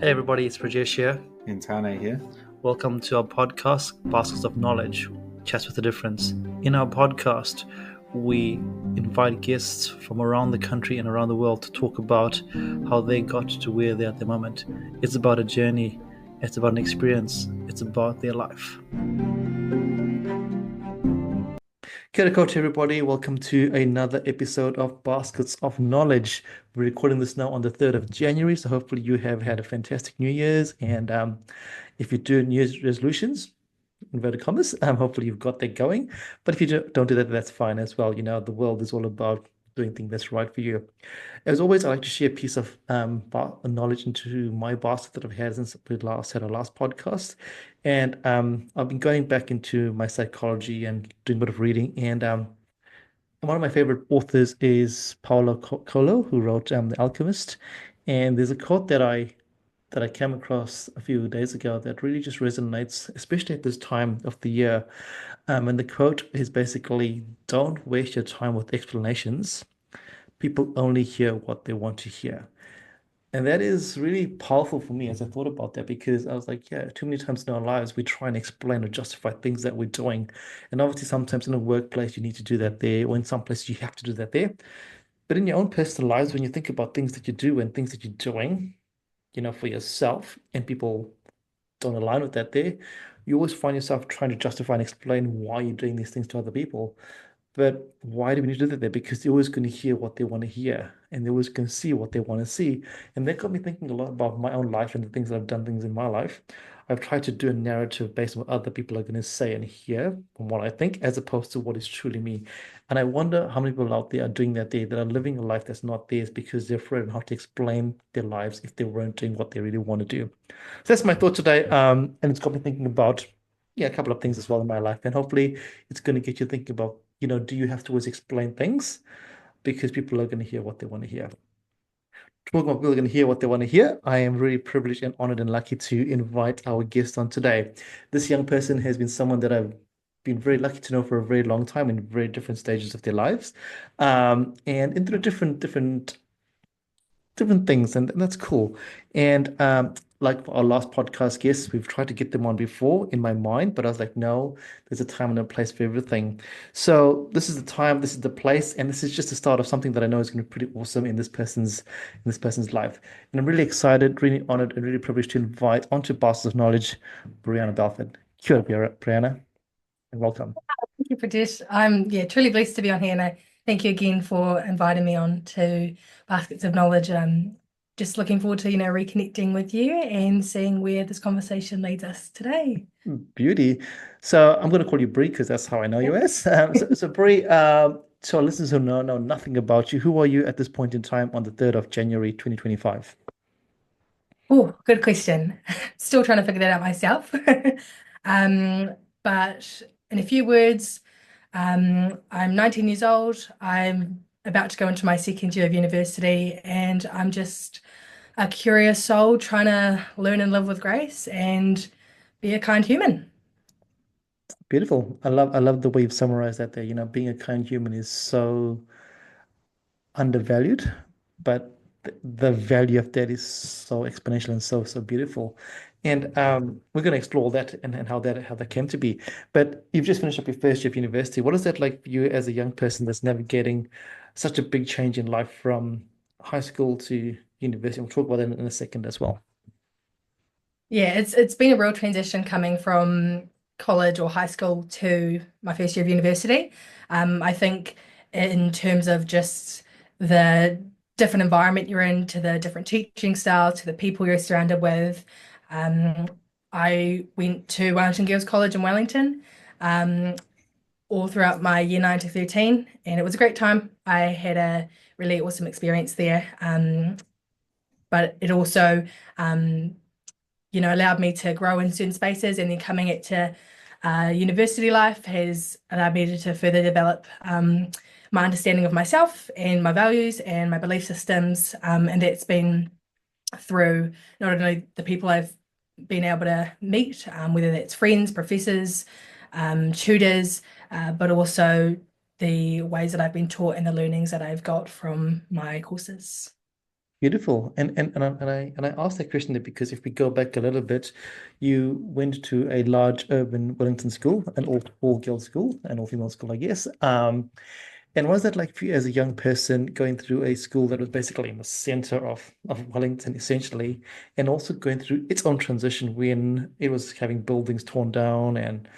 Hey everybody, it's Rajesh here. Intane here. Welcome to our podcast, Baskets of Knowledge, Chats with a Difference. In our podcast, we invite guests from around the country and around the world to talk about how they got to where they're at the moment. It's about a journey, it's about an experience, it's about their life. Kia ora koutou, everybody. Welcome to another episode of Baskets of Knowledge. We're recording this now on the 3rd of January, so hopefully you have had a fantastic New Year's. And if you do New Year's resolutions, inverted commas, hopefully you've got that going. But if you don't do that, that's fine as well. You know, the world is all about doing things that's right for you. As always, I like to share a piece of knowledge into my basket that I've had since we last had our last podcast. And I've been going back into my psychology and doing a bit of reading. And one of my favorite authors is Paulo Coelho, who wrote The Alchemist. And there's a quote that I came across a few days ago that really just resonates, especially at this time of the year. And the quote is basically, "Don't waste your time with explanations. People only hear what they want to hear." And that is really powerful for me as I thought about that because I was like, yeah, too many times in our lives we try and explain or justify things that we're doing. And obviously, sometimes in a workplace, you need to do that there, or in some places, you have to do that there. But in your own personal lives, when you think about things that you do and things that you're doing, for yourself, and people don't align with that there, you always find yourself trying to justify and explain why you're doing these things to other people. But why do we need to do that there? Because they're always going to hear what they want to hear, and they're always going to see what they want to see. And that got me thinking a lot about my own life and the things that I've done things in my life. I've tried to do a narrative based on what other people are going to say and hear from what I think, as opposed to what is truly me. And I wonder how many people out there are doing that there, that are living a life that's not theirs because they're afraid of how to explain their lives if they weren't doing what they really want to do. So that's my thought today. And it's got me thinking about, yeah, a couple of things as well in my life. And hopefully it's going to get you thinking about, do you have to always explain things? Because people are going to hear what they want to hear. Talking about people are going to hear what they want to hear, I am really privileged and honored and lucky to invite our guest on today. This young person has been someone that I've been very lucky to know for a very long time in very different stages of their lives, and into different things, and that's cool. And like for our last podcast guests, we've tried to get them on before in my mind, but I was like, no, there's a time and a place for everything. So this is the time, this is the place, and this is just the start of something that I know is going to be pretty awesome in this person's life. And I'm really excited, really honored, and really privileged to invite onto Bastards of Knowledge, Briana Belford. Kia ora, Briana, and welcome. Thank you, Pradesh. I'm truly blessed to be on here, and I thank you again for inviting me on to Baskets of Knowledge. I'm just looking forward to reconnecting with you and seeing where this conversation leads us today. Beauty. So I'm going to call you Brie because that's how I know you as. So Brie, so our listeners who know nothing about you, who are you at this point in time on the 3rd of January 2025? Oh, good question. Still trying to figure that out myself. But in a few words, I'm 19 years old. I'm about to go into my second year of university, and I'm just a curious soul trying to learn and live with grace and be a kind human. Beautiful. I love the way you've summarized that there. Being a kind human is so undervalued, but the value of that is so exponential and so beautiful. And we're going to explore that and how that came to be. But you've just finished up your first year of university. What is that like for you as a young person that's navigating such a big change in life from high school to university? We'll talk about that in a second as well. Yeah, it's been a real transition coming from college or high school to my first year of university. I think in terms of just the different environment you're in, to the different teaching style, to the people you're surrounded with. Um, I went to Wellington Girls College in Wellington, all throughout my year 9 to 13, and it was a great time. I had a really awesome experience there. But it also allowed me to grow in certain spaces, and then coming into university life has allowed me to further develop my understanding of myself and my values and my belief systems. And that's been through not only the people I've been able to meet, whether that's friends, professors, tutors, but also the ways that I've been taught and the learnings that I've got from my courses. Beautiful. And I asked that question there because if we go back a little bit, you went to a large urban Wellington school, an all girls school, an all female school, I guess. And was that like for you as a young person going through a school that was basically in the center of Wellington, essentially, and also going through its own transition when it was having buildings torn down and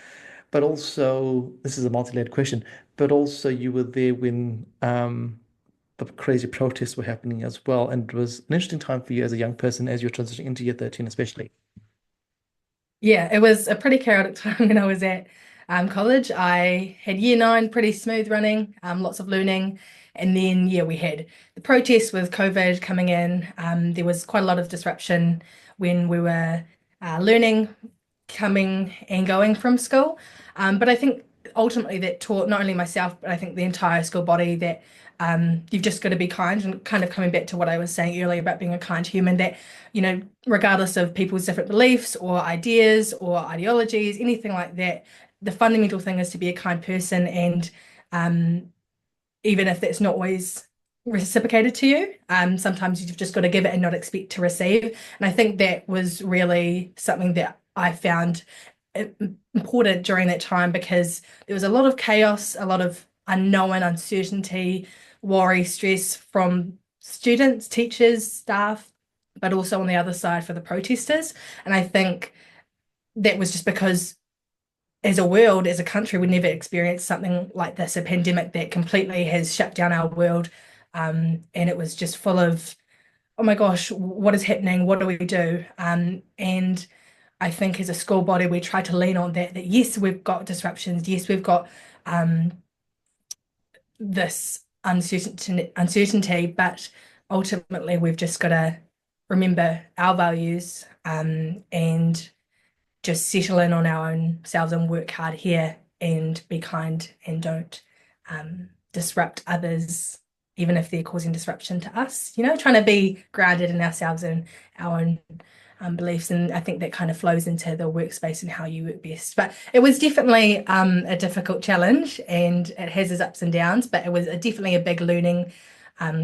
but also this is a multi-layered question, but also you were there when the crazy protests were happening as well. And it was an interesting time for you as a young person as you're transitioning into year 13, especially. Yeah, it was a pretty chaotic time when I was at college. I had year nine pretty smooth running, lots of learning. And then, yeah, we had the protests with COVID coming in. There was quite a lot of disruption when we were learning, coming and going from school. But I think ultimately that taught not only myself, but I think the entire school body that you've just got to be kind and kind of coming back to what I was saying earlier about being a kind human, that, regardless of people's different beliefs or ideas or ideologies, anything like that, the fundamental thing is to be a kind person. And um, even if that's not always reciprocated to you, sometimes you've just got to give it and not expect to receive. And I think that was really something that I found important during that time because there was a lot of chaos, a lot of unknown, uncertainty, worry, stress from students, teachers, staff, but also on the other side for the protesters. And I think that was just because as a world, as a country, we never experienced something like this, a pandemic that completely has shut down our world. And it was just full of, oh my gosh, what is happening? What do we do? And I think as a school body, we try to lean on that yes, we've got disruptions. Yes, we've got um, this uncertainty, but ultimately we've just got to remember our values and just settle in on our own selves and work hard here and be kind and don't disrupt others, even if they're causing disruption to us, trying to be grounded in ourselves and our own beliefs. And I think that kind of flows into the workspace and how you work best. But it was definitely a difficult challenge and it has its ups and downs, but it was definitely a big learning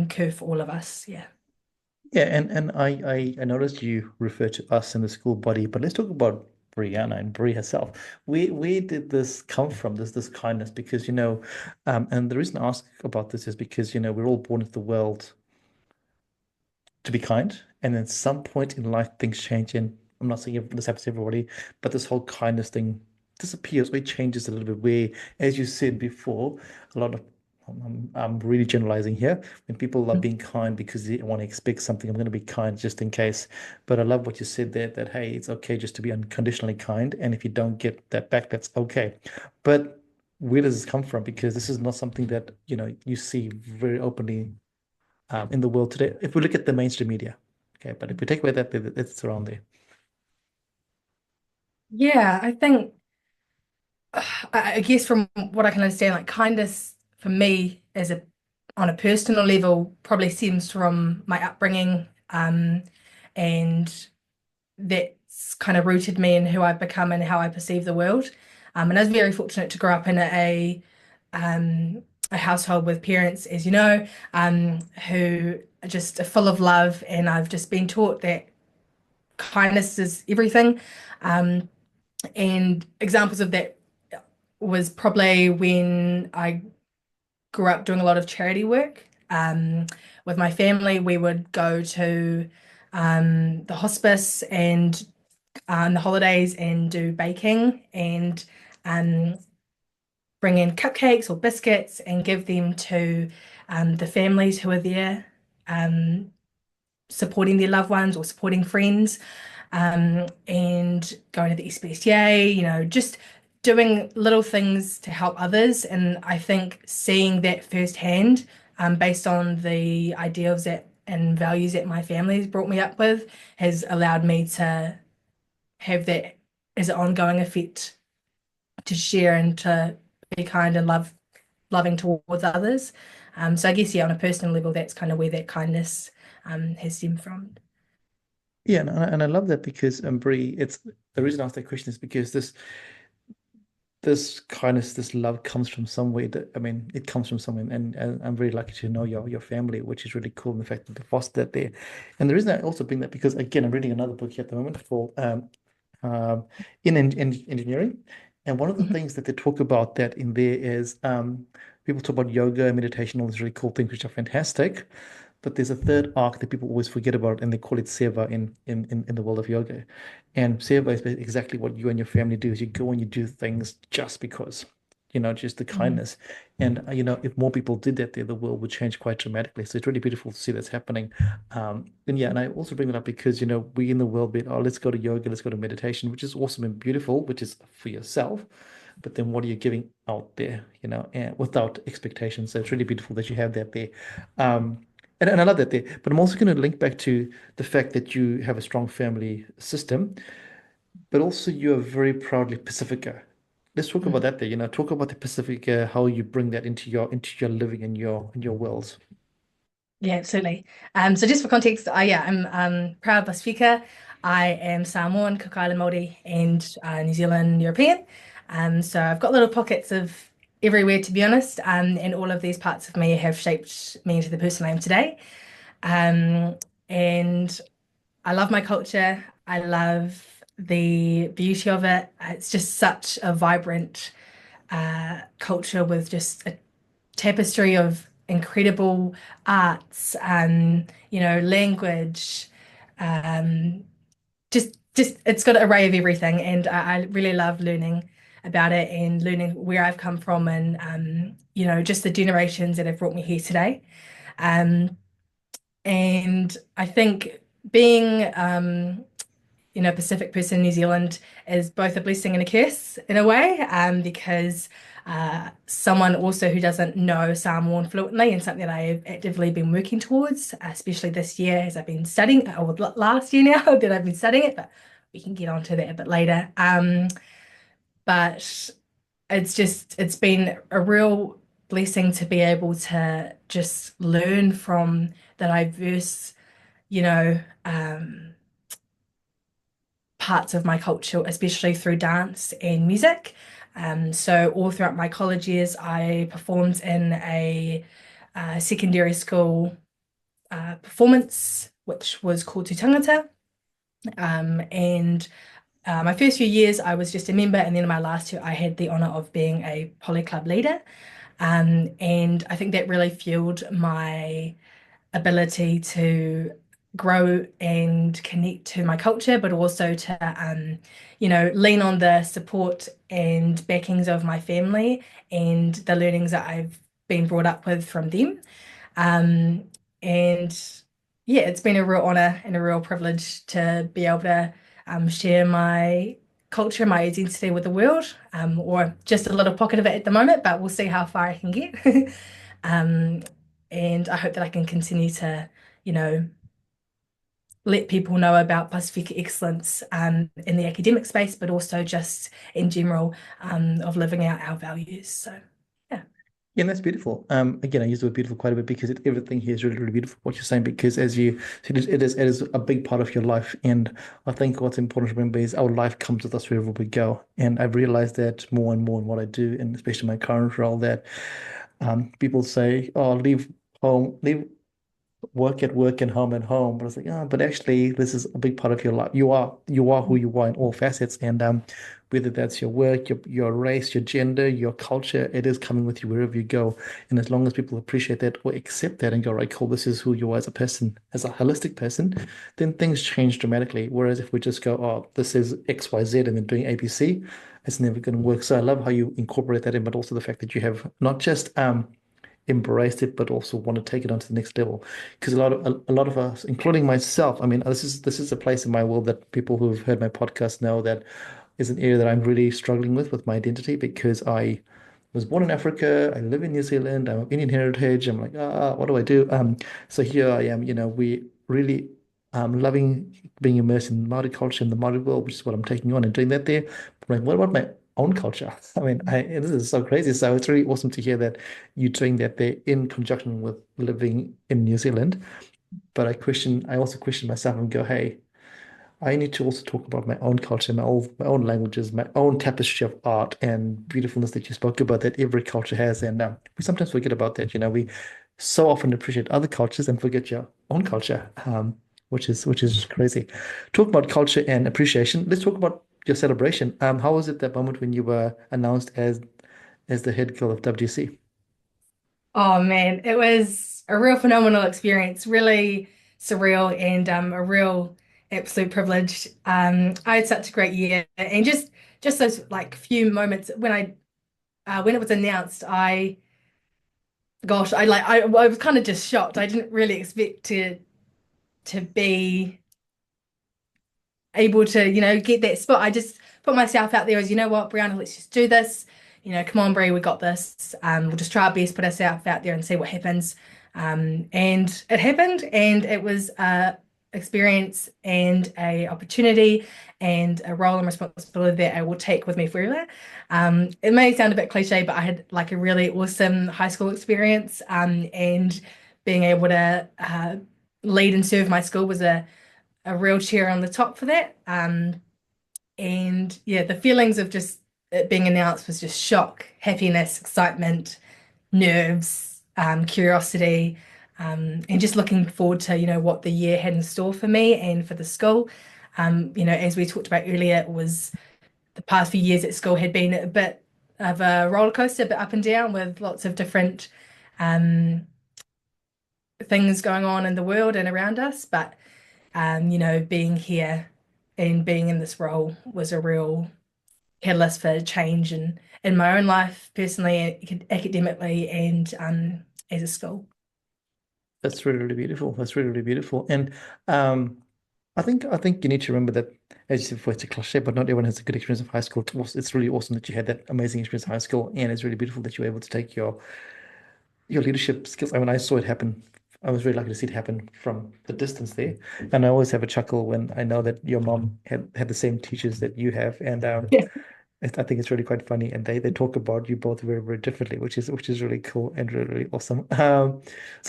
curve for all of us. Yeah. Yeah, and I noticed you refer to us in the school body, but let's talk about Brianna and Brie herself. Where did this come from, this kindness? Because and the reason I ask about this is because we're all born into the world to be kind. And at some point in life, things change. And I'm not saying this happens to everybody, but this whole kindness thing disappears or it changes a little bit. Where, as you said before, a lot of I'm really generalizing here. When people are being kind because they want to expect something, I'm going to be kind just in case. But I love what you said there that, hey, it's okay just to be unconditionally kind. And if you don't get that back, that's okay. But where does this come from? Because this is not something that, you see very openly in the world today. If we look at the mainstream media, okay, but if we take away that, it's around there. Yeah, I think I guess from what I can understand, like kindness for me as a on a personal level probably stems from my upbringing, and that's kind of rooted me in who I've become and how I perceive the world. And I was very fortunate to grow up in um, a household with parents, as you know, who are just full of love, and I've just been taught that kindness is everything. Um, and examples of that was probably when I grew up doing a lot of charity work. With my family, we would go to the hospice and the holidays and do baking and um, bring in cupcakes or biscuits and give them to the families who are there, um, supporting their loved ones or supporting friends, and going to the SPCA, just doing little things to help others. And I think seeing that firsthand, based on the ideals that and values that my family's brought me up with, has allowed me to have that as an ongoing effect to share and to be kind and loving towards others. So I guess yeah, on a personal level, that's kind of where that kindness has stemmed from. Yeah, and I love that because Brie, it's the reason I asked that question is because this kindness, this love comes from somewhere that, I mean, it comes from somewhere. And I'm very lucky to know your family, which is really cool. And the fact that they foster that there. And the reason I also bring that, because again, I'm reading another book here at the moment for um, in engineering. And one of the Mhm. things that they talk about that in there is people talk about yoga, meditation, all these really cool things, which are fantastic. But there's a third arc that people always forget about, and they call it seva in the world of yoga. And seva is exactly what you and your family do: is you go and you do things just because, just the Mm. kindness. And if more people did that there, the world would change quite dramatically. So it's really beautiful to see that's happening. And yeah, and I also bring that up because, we in the world bit, oh, let's go to yoga, let's go to meditation, which is awesome and beautiful, which is for yourself. But then what are you giving out there, and without expectations? So it's really beautiful that you have that there. Um, and I love that there. But I'm also going to link back to the fact that you have a strong family system, but also you're very proudly Pacifica. Let's talk about Mm. that there. Talk about the Pacifica, how you bring that into your living and your worlds. Yeah, absolutely. So just for context, yeah, I'm proud Pasifika. I am Samoan, Cook Island Māori, and New Zealand European. So I've got little pockets of everywhere, to be honest. And all of these parts of me have shaped me into the person I am today. Um, and I love my culture. I love the beauty of it. It's just such a vibrant culture with just a tapestry of incredible arts and language. Um, just it's got an array of everything, and I really love learning about it and learning where I've come from and just the generations that have brought me here today. Um, and I think being Pacific person in New Zealand is both a blessing and a curse in a way, because someone also who doesn't know Samoan fluently and something that I've actively been working towards, especially this year as I've been studying, or last year now that I've been studying it, but we can get onto that a bit later. But it's been a real blessing to be able to just learn from the diverse, you know, parts of my culture, especially through dance and music. So all throughout my college years, I performed in a secondary school performance, which was called Te Tangata. And my first few years, I was just a member, and then in my last year, I had the honor of being a poly club leader. And I think that really fueled my ability to grow and connect to my culture, but also to, lean on the support and backings of my family and the learnings that I've been brought up with from them. Um, and yeah, it's been a real honor and a real privilege to be able to share my culture, my identity with the world, or just a little pocket of it at the moment, but we'll see how far I can get. Um, and I hope that I can continue to, you know, let people know about Pacific excellence in the academic space, but also just in general of living out our values. So, yeah. Yeah, and that's beautiful. Again, I use the word beautiful quite a bit because everything here is really, really beautiful. What you're saying, because as you said, it is a big part of your life, and I think what's important to remember is our life comes with us wherever we go. And I've realized that more and more in what I do, and especially my current role, that people say, "Oh, leave home, leave work at work and home at home." But it's like, but actually, this is a big part of your life. You are who you are in all facets, and whether that's your work, your race, your gender, your culture, it is coming with you wherever you go. And as long as people appreciate that or accept that and go, right, cool, this is who you are as a person, as a holistic person, then things change dramatically. Whereas if we just go, oh, this is XYZ and then doing ABC, it's never going to work. So I love how you incorporate that in, but also the fact that you have not just embraced it, but also want to take it on to the next level. Because a lot of us, including myself, I mean, this is a place in my world that people who've heard my podcast know that is an area that I'm really struggling with my identity, because I was born in Africa, I live in New Zealand, I'm of Indian heritage. I'm like, what do I do? So here I am, we really loving being immersed in Māori culture and the Māori world, which is what I'm taking on and doing that there. But like, what about my own culture? I mean, this is so crazy. So it's really awesome to hear that you're doing that there in conjunction with living in New Zealand. But I also question myself and go, hey, I need to also talk about my own culture, my own languages, my own tapestry of art and beautifulness that you spoke about that every culture has. And we sometimes forget about that. We so often appreciate other cultures and forget your own culture, which is just crazy. Talk about culture and appreciation. Let's talk about your celebration. How was it that moment when you were announced as the head girl of WGC? Oh man, it was a real phenomenal experience, really surreal and a real absolute privilege. I had such a great year and just those like few moments when it was announced, I was kind of just shocked. I didn't really expect to be able to, get that spot. I just put myself out there as, you know what, Brianna, let's just do this. Come on, Brie, we got this. We'll just try our best, put ourselves out there and see what happens. And it happened, and it was a experience and a opportunity and a role and responsibility that I will take with me forever. It may sound a bit cliche, but I had like a really awesome high school experience, and being able to lead and serve my school was a real cherry on the top for that. And yeah, the feelings of just it being announced was just shock, happiness, excitement, nerves, curiosity, and just looking forward to, what the year had in store for me and for the school. As we talked about earlier, it was the past few years at school had been a bit of a roller coaster, a bit up and down with lots of different um, things going on in the world and around us. But being here and being in this role was a real catalyst for change in my own life, personally, academically, and as a school. That's really, really beautiful. That's really, really beautiful. And um, I think you need to remember that, as you said before, it's a cliche, but not everyone has a good experience of high school. It's really awesome that you had that amazing experience of high school, and it's really beautiful that you were able to take your leadership skills. I mean, I saw it happen. I was really lucky to see it happen from the distance there. And I always have a chuckle when I know that your mom had the same teachers that you have. And Yeah. I think it's really quite funny. And they talk about you both very, very differently, which is really cool and really, really awesome. So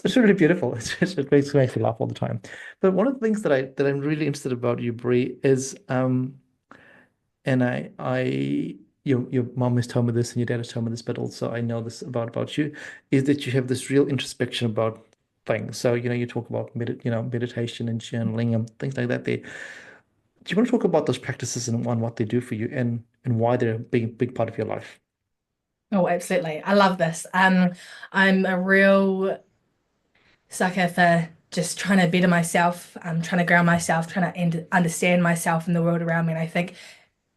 it's really beautiful. It makes me laugh all the time. But one of the things that I'm really interested about you, Brie, is and your mom has told me this and your dad has told me this, but also I know this about you, is that you have this real introspection about things. So, you talk about meditation and journaling and things like that there. Do you want to talk about those practices and what they do for you and why they're a big part of your life? Oh, absolutely. I love this. I'm a real sucker for just trying to better myself, trying to ground myself, trying to understand myself and the world around me. And I think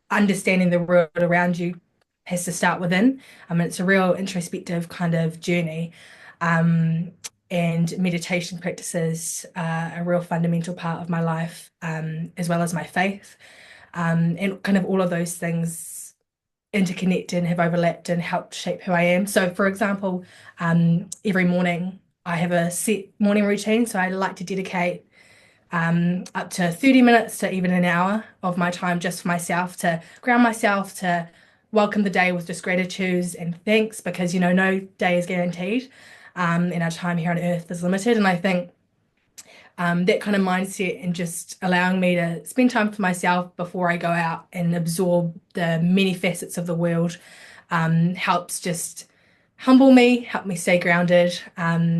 understanding the world around you has to start within. I mean, it's a real introspective kind of journey. Um, and meditation practices are a real fundamental part of my life, as well as my faith. And kind of all of those things interconnect and have overlapped and helped shape who I am. So, for example, every morning I have a set morning routine. So I like to dedicate up to 30 minutes to even an hour of my time just for myself to ground myself, to welcome the day with just gratitude and thanks because, no day is guaranteed, and our time here on earth is limited. And I think that kind of mindset and just allowing me to spend time for myself before I go out and absorb the many facets of the world helps just humble me, help me stay grounded.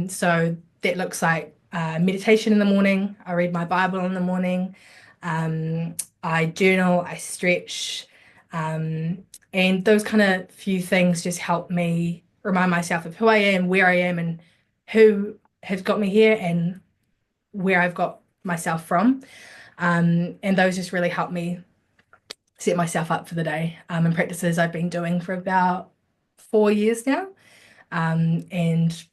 So that looks like meditation in the morning. I read my Bible in the morning. I journal, I stretch, and those kind of few things just help me remind myself of who I am, where I am, and who has got me here and where I've got myself from. And those just really help me set myself up for the day. And practices I've been doing for about 4 years now, and it's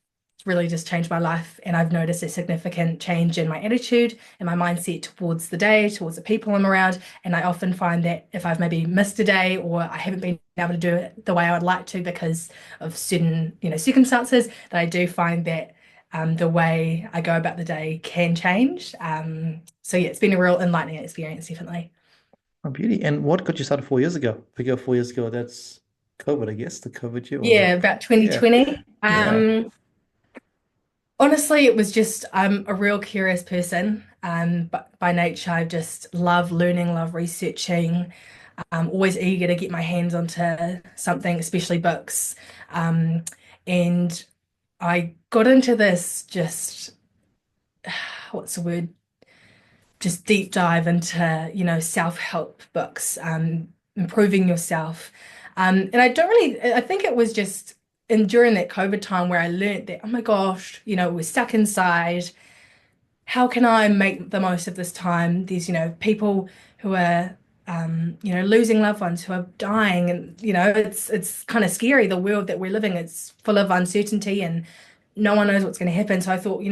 really just changed my life. And I've noticed a significant change in my attitude and my mindset towards the day, towards the people I'm around. And I often find that if I've maybe missed a day or I haven't been able to do it the way I would like to because of certain, circumstances, that I do find that the way I go about the day can change. So yeah, it's been a real enlightening experience, definitely. Oh, beauty. And what got you started 4 years ago? If we go 4 years ago, that's COVID, I guess, the COVID year or Yeah, the, about yeah, 2020. yeah. Honestly, it was just I'm a real curious person. But by nature, I just love learning, love researching. I'm always eager to get my hands onto something, especially books. Um, and I got into this just, what's the word? Just deep dive into, self-help books, improving yourself. And I don't really, I think it was just during that COVID time where I learned that, oh my gosh, we're stuck inside. How can I make the most of this time? There's, people who are, losing loved ones, who are dying, and it's kind of scary. The world that we're living, it's full of uncertainty, and no one knows what's going to happen. So I thought,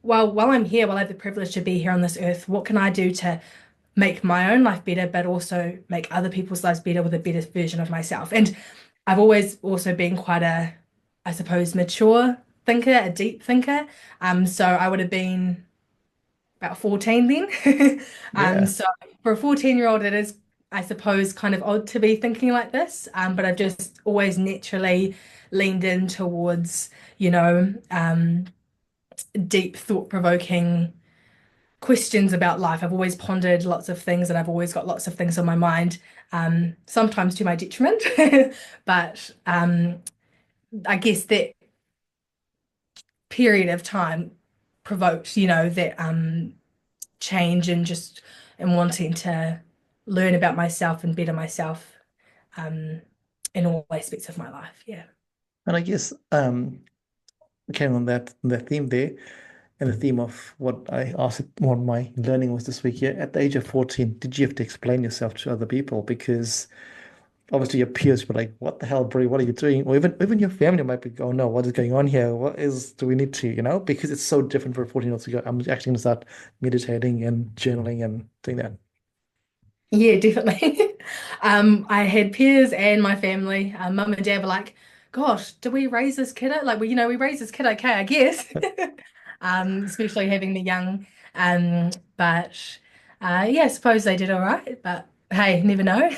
while I'm here, while I have the privilege to be here on this earth, what can I do to make my own life better, but also make other people's lives better with a better version of myself? And I've always also been quite a, I suppose, mature thinker, a deep thinker. So I would have been about 14 then. Yeah. So for a 14-year-old, it is, I suppose, kind of odd to be thinking like this. But I've just always naturally leaned in towards, deep, thought-provoking questions about life. I've always pondered lots of things and I've always got lots of things on my mind, sometimes to my detriment. But I guess that period of time provoked, that change and just and wanting to learn about myself and better myself um, in all aspects of my life. Yeah. And I guess carrying on that theme there, and the theme of what I asked, what my learning was this week here. At the age of 14, did you have to explain yourself to other people? Because obviously your peers were like, "What the hell, bro? What are you doing?" Or even your family might be, "Oh no, what is going on here? Do we need to, Because it's so different for a 14-year-old to go, I'm actually going to start meditating and journaling and doing that. Yeah, definitely. I had peers and my family, mum and dad were like, "Gosh, did we raise this kid? Like, we raised this kid okay, I guess." Especially having the young. But yeah, I suppose they did all right. But hey, never know.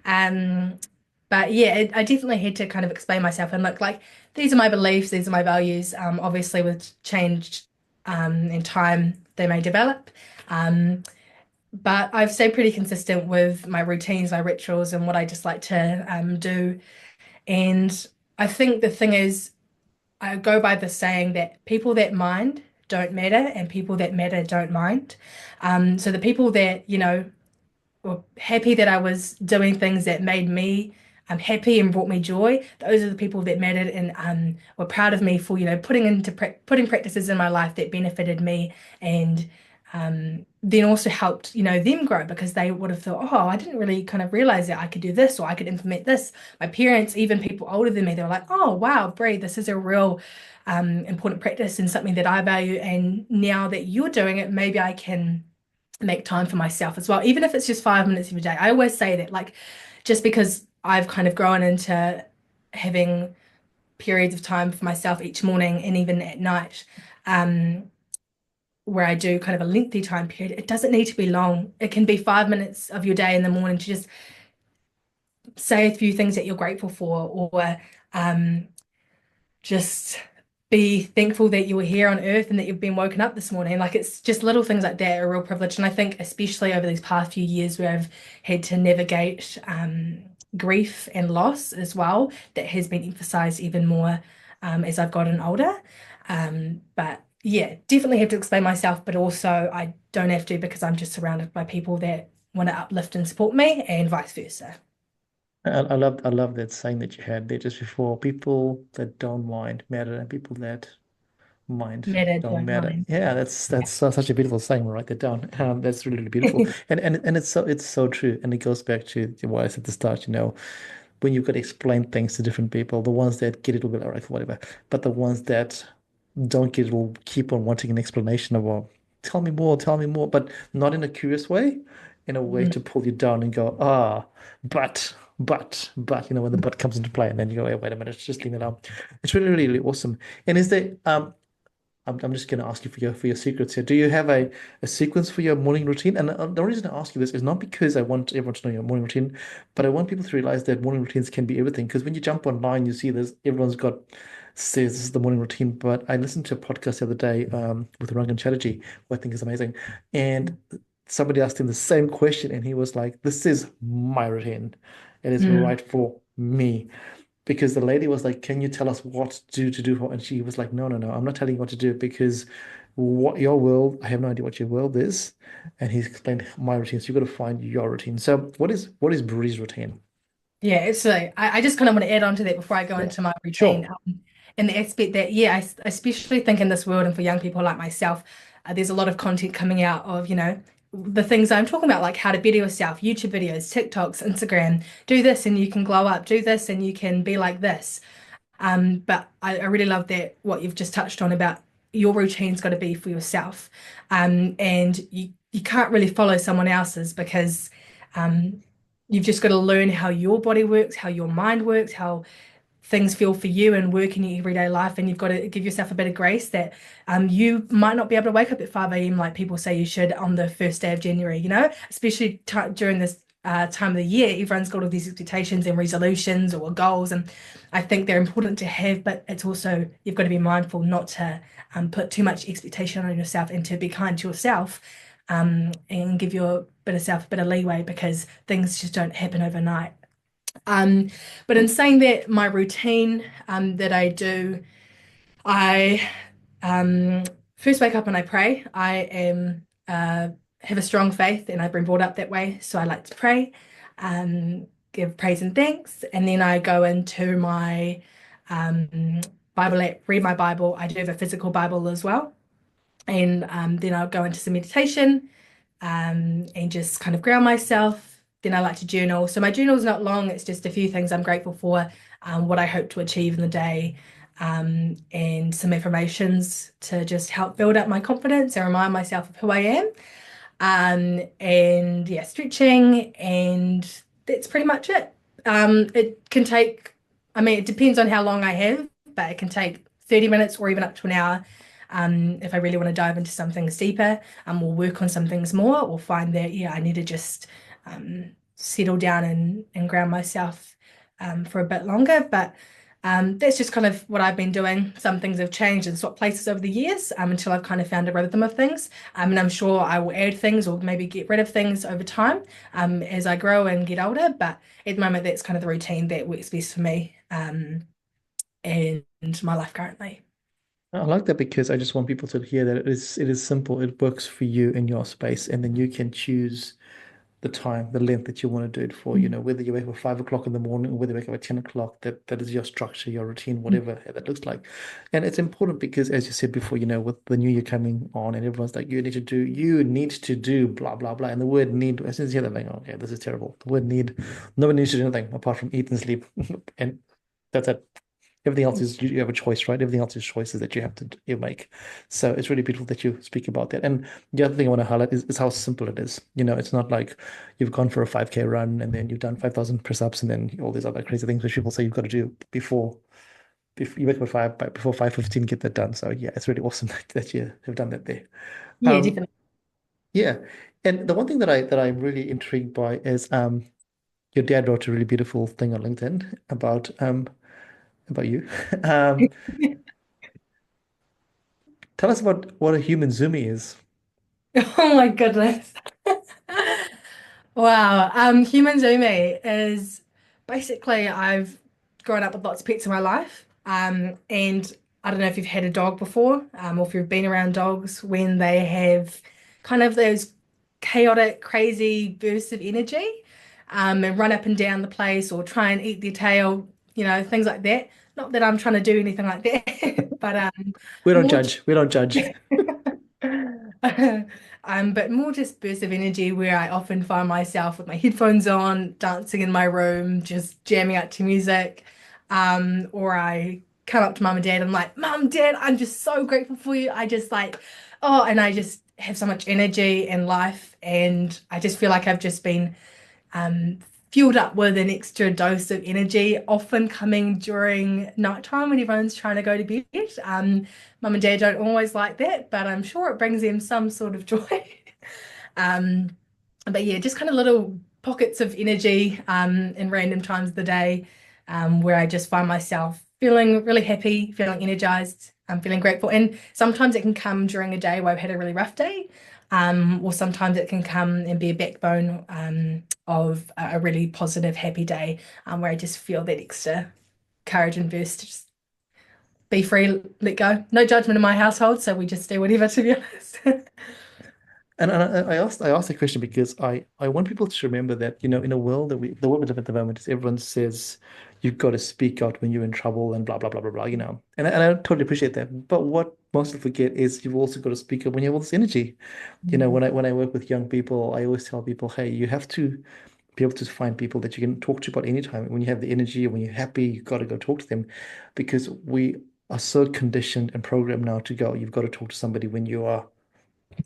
Um, but yeah, I definitely had to kind of explain myself and look like these are my beliefs, these are my values. Obviously, with change in time, they may develop. Um, but I've stayed pretty consistent with my routines, my rituals, and what I just like to do. And I think the thing is, I go by the saying that people that mind don't matter, and people that matter don't mind. So the people that, were happy that I was doing things that made me happy and brought me joy. Those are the people that mattered and were proud of me for, putting practices in my life that benefited me and then also helped, them grow because they would have thought, oh, I didn't really kind of realize that I could do this or I could implement this. My parents, even people older than me, they were like, oh, wow, Bree, this is a real important practice and something that I value. And now that you're doing it, maybe I can make time for myself as well, even if it's just 5 minutes every day. I always say that, like, just because I've kind of grown into having periods of time for myself each morning and even at night, um, where I do kind of a lengthy time period, it doesn't need to be long. It can be 5 minutes of your day in the morning to just say a few things that you're grateful for, or um, just be thankful that you were here on earth and that you've been woken up this morning. Like it's just little things like that are a real privilege. And I think especially over these past few years where I've had to navigate grief and loss as well, that has been emphasized even more as I've gotten older. But yeah, definitely have to explain myself, but also I don't have to because I'm just surrounded by people that want to uplift and support me and vice versa. I love that saying that you had there just before. People that don't mind matter, and people that mind Matter, don't don't matter. mind. Yeah, that's such a beautiful saying. We'll write that down. That's really, really beautiful. And it's so true. And it goes back to what I said at the start, when you've got to explain things to different people, the ones that get it will be all right, whatever. But the ones that don't get it will keep on wanting an explanation of, well, tell me more, but not in a curious way, in a way Mm. to pull you down and go, but, when the but comes into play, and then you go, hey, wait a minute, just leave it alone. It's really, really, really awesome. And is there I'm just going to ask you for your secrets here. Do you have a sequence for your morning routine? And the reason I ask you this is not because I want everyone to know your morning routine, but I want people to realize that morning routines can be everything. Because when you jump online, you see everyone's got says this is the morning routine, but I listened to a podcast the other day with Rangan Chatterjee, who I think is amazing. And somebody asked him the same question, and he was like, "This is my routine. It is Mm. right for me." Because the lady was like, "Can you tell us what to do for?" And she was like, "No, no, no, I'm not telling you what to do because what your world, I have no idea what your world is." And he explained my routine. So you've got to find your routine. So what is Bree's routine? Yeah, absolutely. I just kind of want to add on to that before I go Sure. into my routine. Sure. In the aspect that, yeah, especially think in this world and for young people like myself, there's a lot of content coming out of, the things I'm talking about, like how to better yourself, YouTube videos, TikToks, Instagram. Do this and you can glow up. Do this and you can be like this. But I really love that what you've just touched on about your routine's got to be for yourself. And you can't really follow someone else's because um, you've just got to learn how your body works, how your mind works, how things feel for you and work in your everyday life. And you've got to give yourself a bit of grace that you might not be able to wake up at 5 a.m. like people say you should on the first day of January, especially during this time of the year. Everyone's got all these expectations and resolutions or goals. And I think they're important to have, but it's also, you've got to be mindful not to put too much expectation on yourself and to be kind to yourself. And give your bit of self a bit of leeway because things just don't happen overnight. Um, but in saying that, my routine that I do, I um, first wake up and I pray. I am have a strong faith and I've been brought up that way, so I like to pray, give praise and thanks, and then I go into my um, Bible app, read my Bible. I do have a physical Bible as well, and then I'll go into some meditation and just kind of ground myself. Then I like to journal. So my journal is not long, it's just a few things I'm grateful for, what I hope to achieve in the day, and some affirmations to just help build up my confidence and remind myself of who I am. And yeah, stretching, and that's pretty much it. It can take, I mean, it depends on how long I have, but it can take 30 minutes or even up to an hour. If I really want to dive into some things deeper, or work on some things more, or find that, yeah, I need to just settle down and ground myself for a bit longer. But that's just kind of what I've been doing. Some things have changed and swapped places over the years until I've kind of found a rhythm of things. And I'm sure I will add things or maybe get rid of things over time as I grow and get older. But at the moment, that's kind of the routine that works best for me and my life currently. I like that because I just want people to hear that it is simple. It works for you in your space, and then you can choose the time, the length that you want to do it for. Whether you wake up at 5 o'clock in the morning or whether you wake up at 10 o'clock, that is your structure, your routine, whatever that looks like. And it's important because, as you said before, with the new year coming on, and everyone's like, you need to do blah blah blah. And the word need, as soon as you hear that, like, okay, this is terrible. The word need, nobody needs to do anything apart from eat and sleep, and that's it. Everything else is you have a choice, right? Everything else is choices that you make. So it's really beautiful that you speak about that. And the other thing I want to highlight is how simple it is. It's not like you've gone for a 5K run and then you've done 5,000 press-ups and then all these other crazy things which people say you've got to do before you wake up at five, but before 5:15, get that done. So yeah, it's really awesome that you have done that there. Yeah, Um, definitely. yeah. And the one thing that I'm really intrigued by is your dad wrote a really beautiful thing on LinkedIn about you. Um, Tell us about what a human zoomie is. Oh my goodness. Wow. Human Zumi is basically I've grown up with lots of pets in my life. And I don't know if you've had a dog before, or if you've been around dogs when they have kind of those chaotic, crazy bursts of energy, and run up and down the place or try and eat their tail, things like that. Not that I'm trying to do anything like that, but We don't more judge. We don't judge. But more just bursts of energy where I often find myself with my headphones on, dancing in my room, just jamming out to music. Or I come up to mum and dad, I'm like, Mum, Dad, I'm just so grateful for you. I just like, oh, and I just have so much energy and life, and I just feel like I've just been um, fueled up with an extra dose of energy, often coming during nighttime when everyone's trying to go to bed. Mum and dad don't always like that, but I'm sure it brings them some sort of joy. Um, but yeah, just kind of little pockets of energy in random times of the day where I just find myself feeling really happy, feeling energized, feeling grateful. And sometimes it can come during a day where I've had a really rough day, or sometimes it can come and be a backbone of a really positive, happy day, where I just feel that extra courage and burst to just be free, let go. No judgment in my household, so we just do whatever, to be honest. And I asked the question because I want people to remember that, in a world that the world we live in at the moment is everyone says you've got to speak out when you're in trouble and blah blah blah blah blah. And I totally appreciate that. But what most people forget is you've also got to speak up when you have all this energy. Mm. When I work with young people, I always tell people, hey, you have to be able to find people that you can talk to about any time. When you have the energy, when you're happy, you've got to go talk to them because we are so conditioned and programmed now to go, you've got to talk to somebody when you are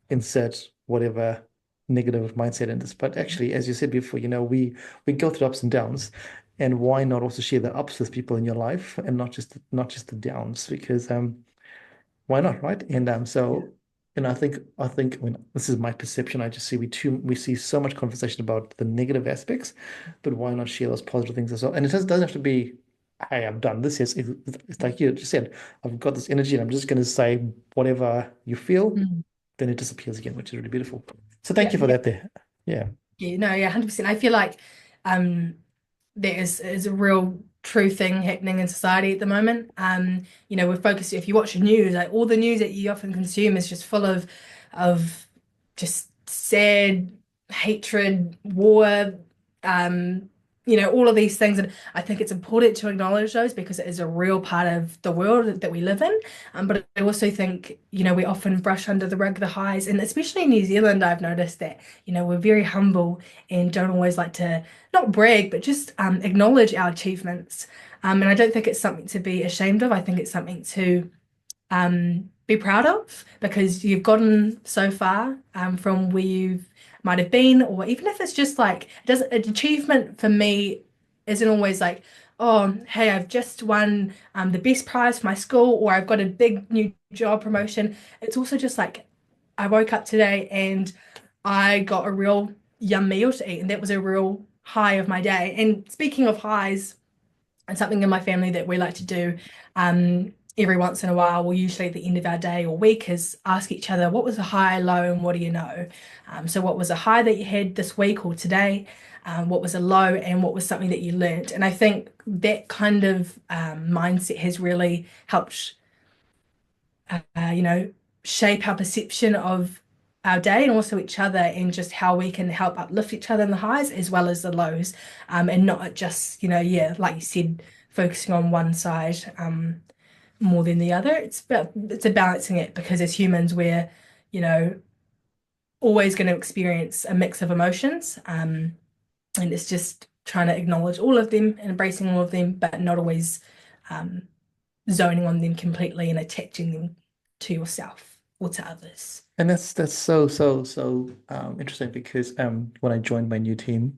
insert whatever negative mindset in this. But actually, as you said before, we go through ups and downs, and why not also share the ups with people in your life and not just the downs? Because why not, right? And Yeah. I think when this is my perception, I just see we see so much conversation about the negative aspects, but why not share those positive things as well? And doesn't have to be, hey, I've done this. Yes, it's like you just said, I've got this energy, and I'm just going to say whatever you feel, Mm. then it disappears again, which is really beautiful. So thank Yeah, you for yeah, that there. Yeah. yeah. No, yeah, 100%. I feel like um there is a real true thing happening in society at the moment. We're focused, if you watch the news, like all the news that you often consume is just full of just sad hatred, war, all of these things. And I think it's important to acknowledge those because it is a real part of the world that we live in. But I also think, we often brush under the rug the highs, and especially in New Zealand, I've noticed that, we're very humble and don't always like to not brag, but just acknowledge our achievements. And I don't think it's something to be ashamed of. I think it's something to be proud of because you've gotten so far from where you might have been, or even if it's just like, does an achievement for me isn't always like, oh, hey, I've just won the best prize for my school, or I've got a big new job promotion. It's also just like, I woke up today and I got a real yum meal to eat, and that was a real high of my day. And speaking of highs, and something in my family that we like to do every once in a while, we'll usually at the end of our day or week is ask each other, what was a high, low, and what do you know? So what was a high that you had this week or today? What was a low, and what was something that you learned? And I think that kind of mindset has really helped you know, shape our perception of our day and also each other, and just how we can help uplift each other in the highs as well as the lows, and not just, yeah, like you said, focusing on one side more than the other. It's a balancing it because as humans, we're, you know, always going to experience a mix of emotions, and it's just trying to acknowledge all of them and embracing all of them, but not always um, zoning on them completely and attaching them to yourself or to others. And that's so interesting because when I joined my new team,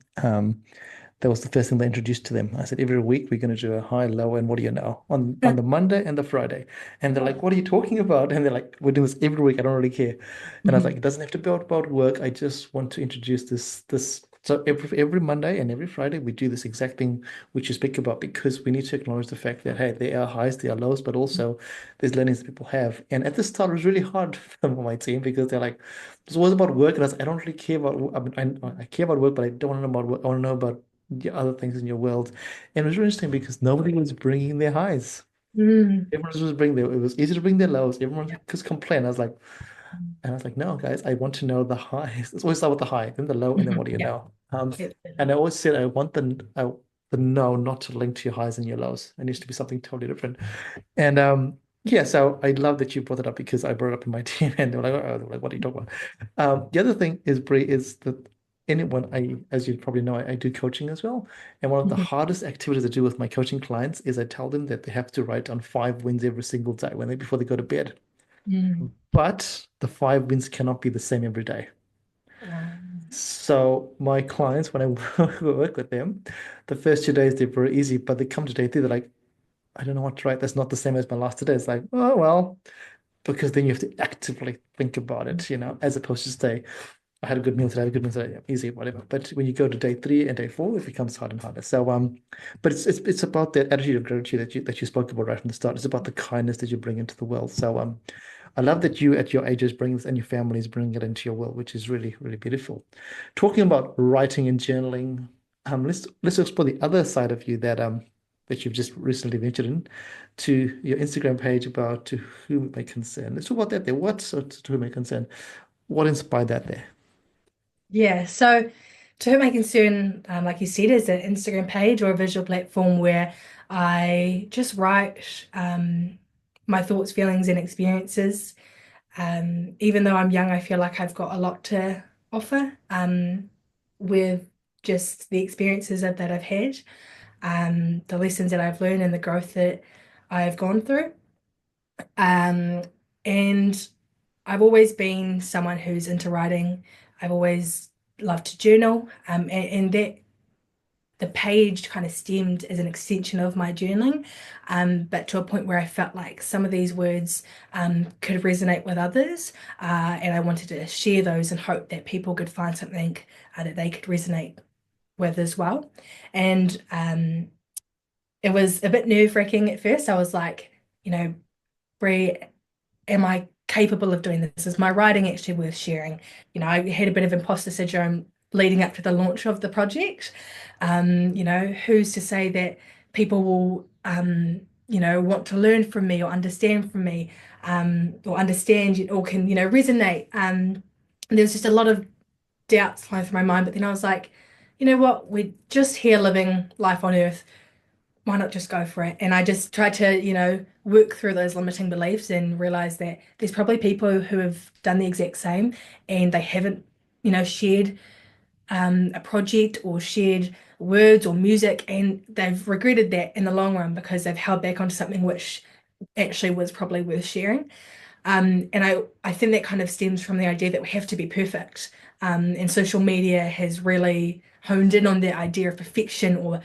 that was the first thing they introduced to them. I said, every week we're going to do a high, low, and what do you know on the Monday and the Friday. And they're like, what are you talking about? And they're like, we're doing this every week. I don't really care. And I was like, Mhm. it doesn't have to be about work. I just want to introduce this. So every Monday and every Friday we do this exact thing which you speak about because we need to acknowledge the fact that hey, there are highs, there are lows, but also there's learnings that people have. And at the start, it was really hard for my team because they're like, it's always about work, and I was like, I don't really care about. I mean, I care about work, but I don't want to know about work. I want to know about the other things in your world. And it was really interesting because nobody was bringing their highs. Mm. Everyone was bringing their. It was easy to bring their lows. Everyone Yeah. could complain. I was like, no, guys, I want to know the highs. It's always start with the high, then the low, and then what do you Yeah. know? And Absolutely. I always said I want the no not to link to your highs and your lows. It needs to be something totally different. And yeah, so I love that you brought it up because I brought it up in my team and they were like, what are you talking about? The other thing is, Brie, is that anyone as you probably know, I do coaching as well. And one of the Mhm. hardest activities I do with my coaching clients is I tell them that they have to write down 5 wins every single day before they go to bed. Mm. But the 5 wins cannot be the same every day. So my clients, when I work with them, the first 2 days they're very easy, but they come to day 3, they're like, I don't know what to write. That's not the same as my last 2 days. It's like, oh well, because then you have to actively think about it, as opposed to stay. I had a good meal today, I had a good meal today, yeah, easy, whatever. But when you go to day three and day four, it becomes harder and harder. So but it's about that attitude of gratitude that you spoke about right from the start. It's about the kindness that you bring into the world. So I love that you at your ages bring this and your families bring it into your world, which is really, really beautiful. Talking about writing and journaling, let's explore the other side of you that you've just recently ventured in to your Instagram page about to whom it may concern. Let's talk about that there. What so to whom it may concern? What inspired that there? Yeah, so to whom I concern, like you said, is an Instagram page or a visual platform where I just write my thoughts, feelings, and experiences. Even though I'm young, I feel like I've got a lot to offer with just the experiences that I've had, the lessons that I've learned, and the growth that I've gone through. Um, and I've always been someone who's into writing. I've always loved to journal, and that the page kind of stemmed as an extension of my journaling, but to a point where I felt like some of these words could resonate with others, and I wanted to share those and hope that people could find something that they could resonate with as well. And it was a bit nerve-wracking at first. I was like, Brie, am I capable of doing this? Is my writing actually worth sharing? I had a bit of imposter syndrome leading up to the launch of the project. Who's to say that people will, want to learn from me or understand from me, or understand or can, resonate. There's just a lot of doubts flying through my mind, but then I was like, you know what? We're just here living life on earth, why not just go for it? And I just tried to, work through those limiting beliefs and realize that there's probably people who have done the exact same and they haven't, shared a project or shared words or music, and they've regretted that in the long run because they've held back onto something which actually was probably worth sharing. And I think that kind of stems from the idea that we have to be perfect. And social media has really honed in on the idea of perfection or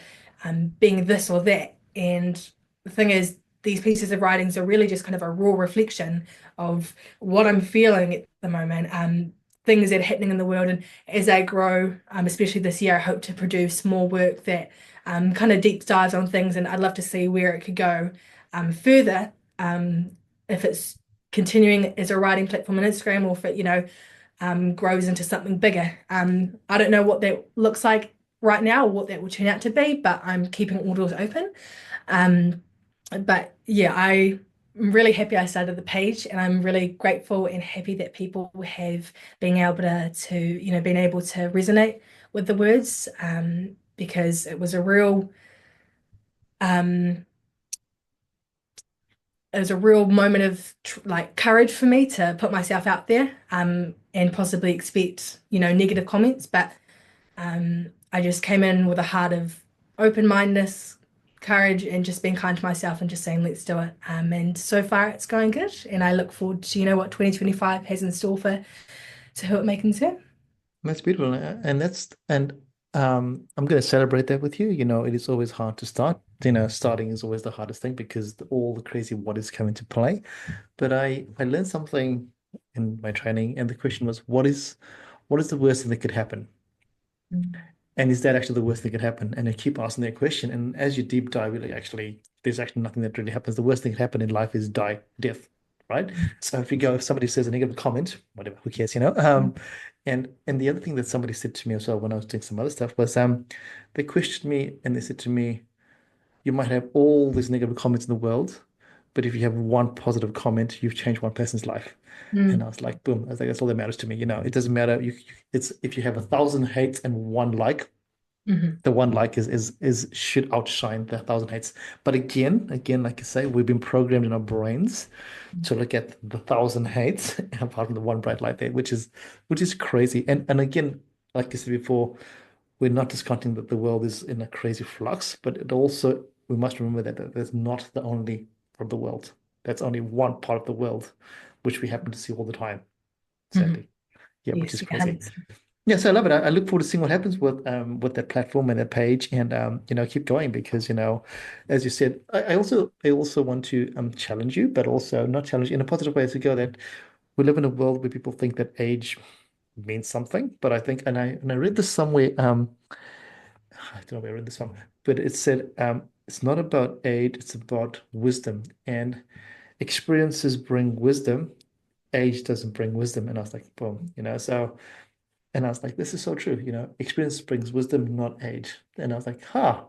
being this or that. And the thing is, these pieces of writings are really just kind of a raw reflection of what I'm feeling at the moment, things that are happening in the world. And as I grow, especially this year, I hope to produce more work that kind of deep dives on things. And I'd love to see where it could go further. If it's continuing as a writing platform on Instagram or if it, grows into something bigger. I don't know what that looks like right now or what that will turn out to be, but I'm keeping all doors open. Um, but yeah, I'm really happy I started the page and I'm really grateful and happy that people have been able been able to resonate with the words, because um, it was a real moment of like courage for me to put myself out there, and possibly expect, negative comments. But I just came in with a heart of open-mindedness, courage, and just being kind to myself and just saying, let's do it. And so far it's going good. And I look forward to, what 2025 has in store for to who it may concern. That's beautiful, and I'm going to celebrate that with you. You know, it is always hard to start. You know, starting is always the hardest thing because all the crazy what is come into play. But I learned something in my training, and the question was, what is the worst thing that could happen? Mm. And is that actually the worst thing that could happen? And you keep asking that question, and as you deep dive, really actually, there's actually nothing that really happens. The worst thing that happen in life is death, right? So if somebody says a negative comment, whatever, who cares, you know? And the other thing that somebody said to me as well when I was doing some other stuff was they questioned me and they said to me, you might have all these negative comments in the world, but if you have one positive comment, you've changed one person's life. And I Mm. was like, boom, I was like, that's all that matters to me. You know, it doesn't matter. It's if you have 1,000 hates and one like, Mhm. the one like is should outshine the 1,000 hates. But again, like I say, we've been programmed in our brains to look at the 1,000 hates apart from the one bright light there, which is crazy. And again, like I said before, we're not discounting that the world is in a crazy flux, but it also we must remember that that's not the only part of the world. That's only one part of the world, which we happen to see all the time, Mhm. sadly. Yeah, which Yes, is yeah, crazy. 100%. Yeah, so I love it. I look forward to seeing what happens with that platform and that page, and keep going because as you said, I also want to challenge you, but also not challenge you in a positive way to go that we live in a world where people think that age means something. But I think, and I read this somewhere. I don't know where I read this from, but it said it's not about age, it's about wisdom. And experiences bring wisdom. Age doesn't bring wisdom. And I was like, boom, so. And I was like, this is so true. Experience brings wisdom, not age. And I was like, huh.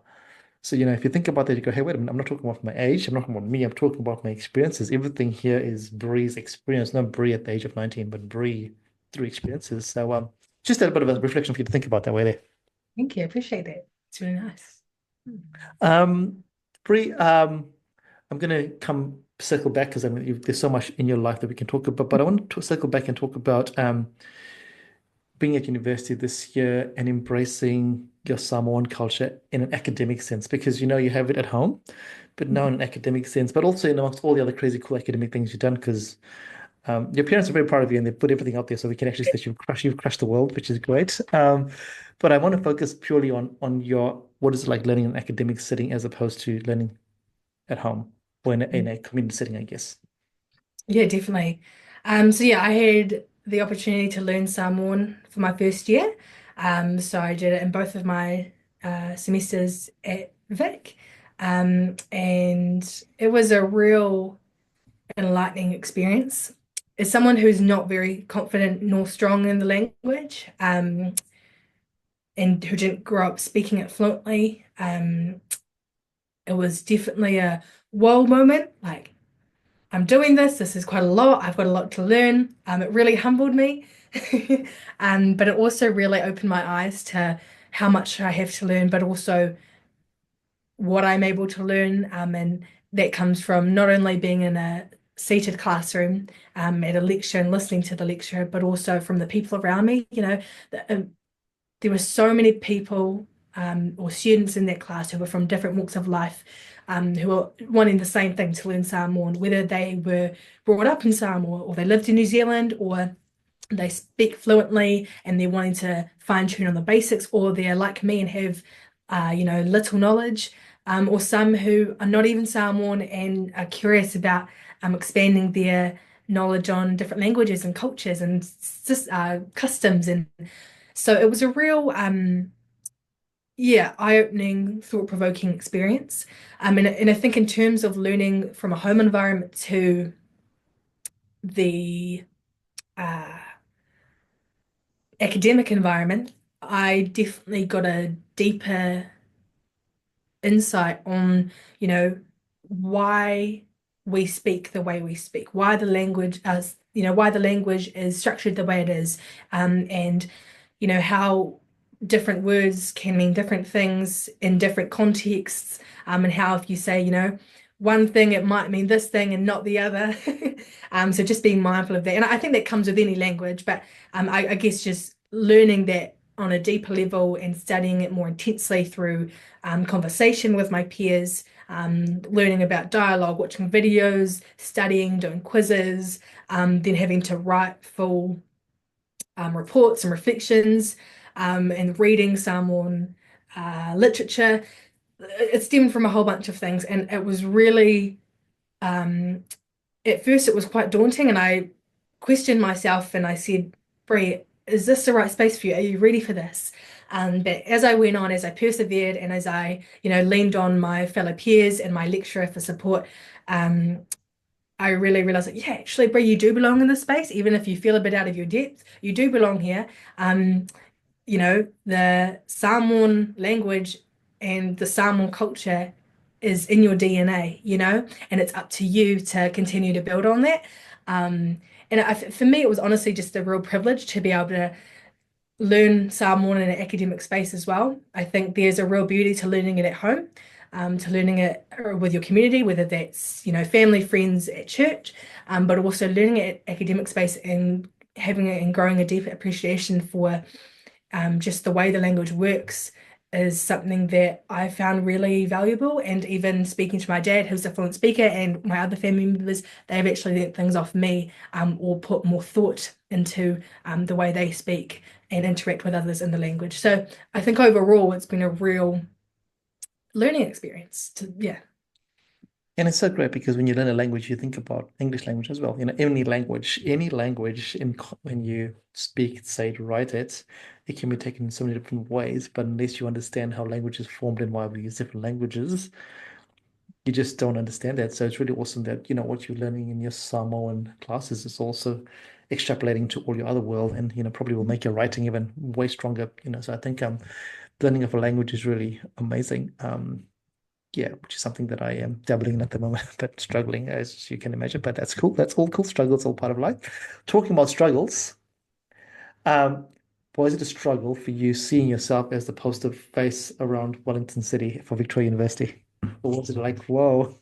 So, if you think about that, you go, hey, wait a minute, I'm not talking about my age. I'm not talking about me. I'm talking about my experiences. Everything here is Bree's experience, not Bree at the age of 19, but Bree through experiences. So, just a bit of a reflection for you to think about that way there. Thank you. I appreciate that. It's really nice. Um, Bree, I'm going to come circle back because there's so much in your life that we can talk about, but I want to circle back and talk about being at university this year and embracing your Samoan culture in an academic sense, because you have it at home, but now in an academic sense, but also in amongst all the other crazy cool academic things you've done, because your parents are very proud of you and they put everything out there so we can actually see that you've crushed the world, which is great. But I want to focus purely on your what is it like learning in an academic setting as opposed to learning at home or in a community setting, I guess. Yeah, definitely. So yeah, I had the opportunity to learn Samoan for my first year. So I did it in both of my semesters at Vic. And it was a real enlightening experience. As someone who's not very confident nor strong in the language, and who didn't grow up speaking it fluently, it was definitely a whoa moment. Like, I'm doing this. This is quite a lot. I've got a lot to learn. It really humbled me. But it also really opened my eyes to how much I have to learn, but also what I'm able to learn. And that comes from not only being in a seated classroom, at a lecture and listening to the lecture, but also from the people around me. There were so many people or students in that class who were from different walks of life, who were wanting the same thing to learn Samoan, whether they were brought up in Samoa or they lived in New Zealand or they speak fluently and they're wanting to fine tune on the basics, or they're like me and have, little knowledge, or some who are not even Samoan and are curious about expanding their knowledge on different languages and cultures and customs. And so it was a real, yeah, eye-opening, thought-provoking experience. And I think in terms of learning from a home environment to the uh, academic environment, I definitely got a deeper insight on, why we speak the way we speak, why the language as why the language is structured the way it is, and how different words can mean different things in different contexts, and how if you say, one thing, it might mean this thing and not the other. So just being mindful of that. And I think that comes with any language, but I guess just learning that on a deeper level and studying it more intensely through conversation with my peers, learning about dialogue, watching videos, studying, doing quizzes, then having to write full reports and reflections, and reading some on literature. It stemmed from a whole bunch of things, and it was really, at first, it was quite daunting, and I questioned myself and I said, Brie, is this the right space for you? Are you ready for this? But as I went on, as I persevered, and as I, leaned on my fellow peers and my lecturer for support, um, I really realized that, yeah, actually, Brie, you do belong in this space, even if you feel a bit out of your depth, you do belong here. The Samoan language and the Samoan culture is in your DNA, and it's up to you to continue to build on that. For me, it was honestly just a real privilege to be able to learn Samoan in an academic space as well. I think there's a real beauty to learning it at home, to learning it with your community, whether that's, family, friends at church, but also learning it at academic space and having it and growing a deeper appreciation for just the way the language works is something that I found really valuable. And even speaking to my dad, who's a fluent speaker, and my other family members, they've actually learnt things off me, or put more thought into the way they speak and interact with others in the language. So I think overall, it's been a real learning experience. Yeah. And it's so great because when you learn a language, you think about English language as well. Any language when you speak, say it, write it, it can be taken in so many different ways. But unless you understand how language is formed and why we use different languages, you just don't understand that. So it's really awesome that, what you're learning in your Samoan classes is also extrapolating to all your other world and, probably will make your writing even way stronger, So I think learning of a language is really amazing. Yeah, which is something that I am dabbling in at the moment, but struggling as you can imagine. But that's cool. That's all cool. Struggles all part of life. Talking about struggles, um, was it a struggle for you seeing yourself as the poster face around Wellington City for Victoria University? Or was it like, whoa?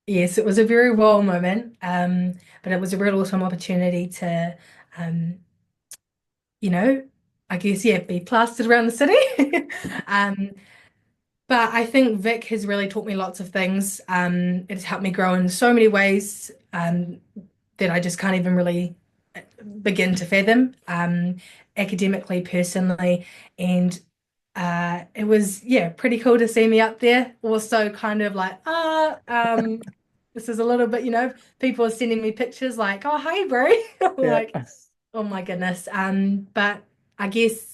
Yes, it was a very raw moment, but it was a real awesome opportunity to, um, you know, I guess, yeah, be plastered around the city. Um, but I think Vic has really taught me lots of things. It's helped me grow in so many ways, that I just can't even really begin to fathom, academically, personally, and it was, yeah, pretty cool to see me up there. Also, kind of like, this is a little bit, people are sending me pictures like, oh, hey, bro. Yeah. Like, oh my goodness. But I guess,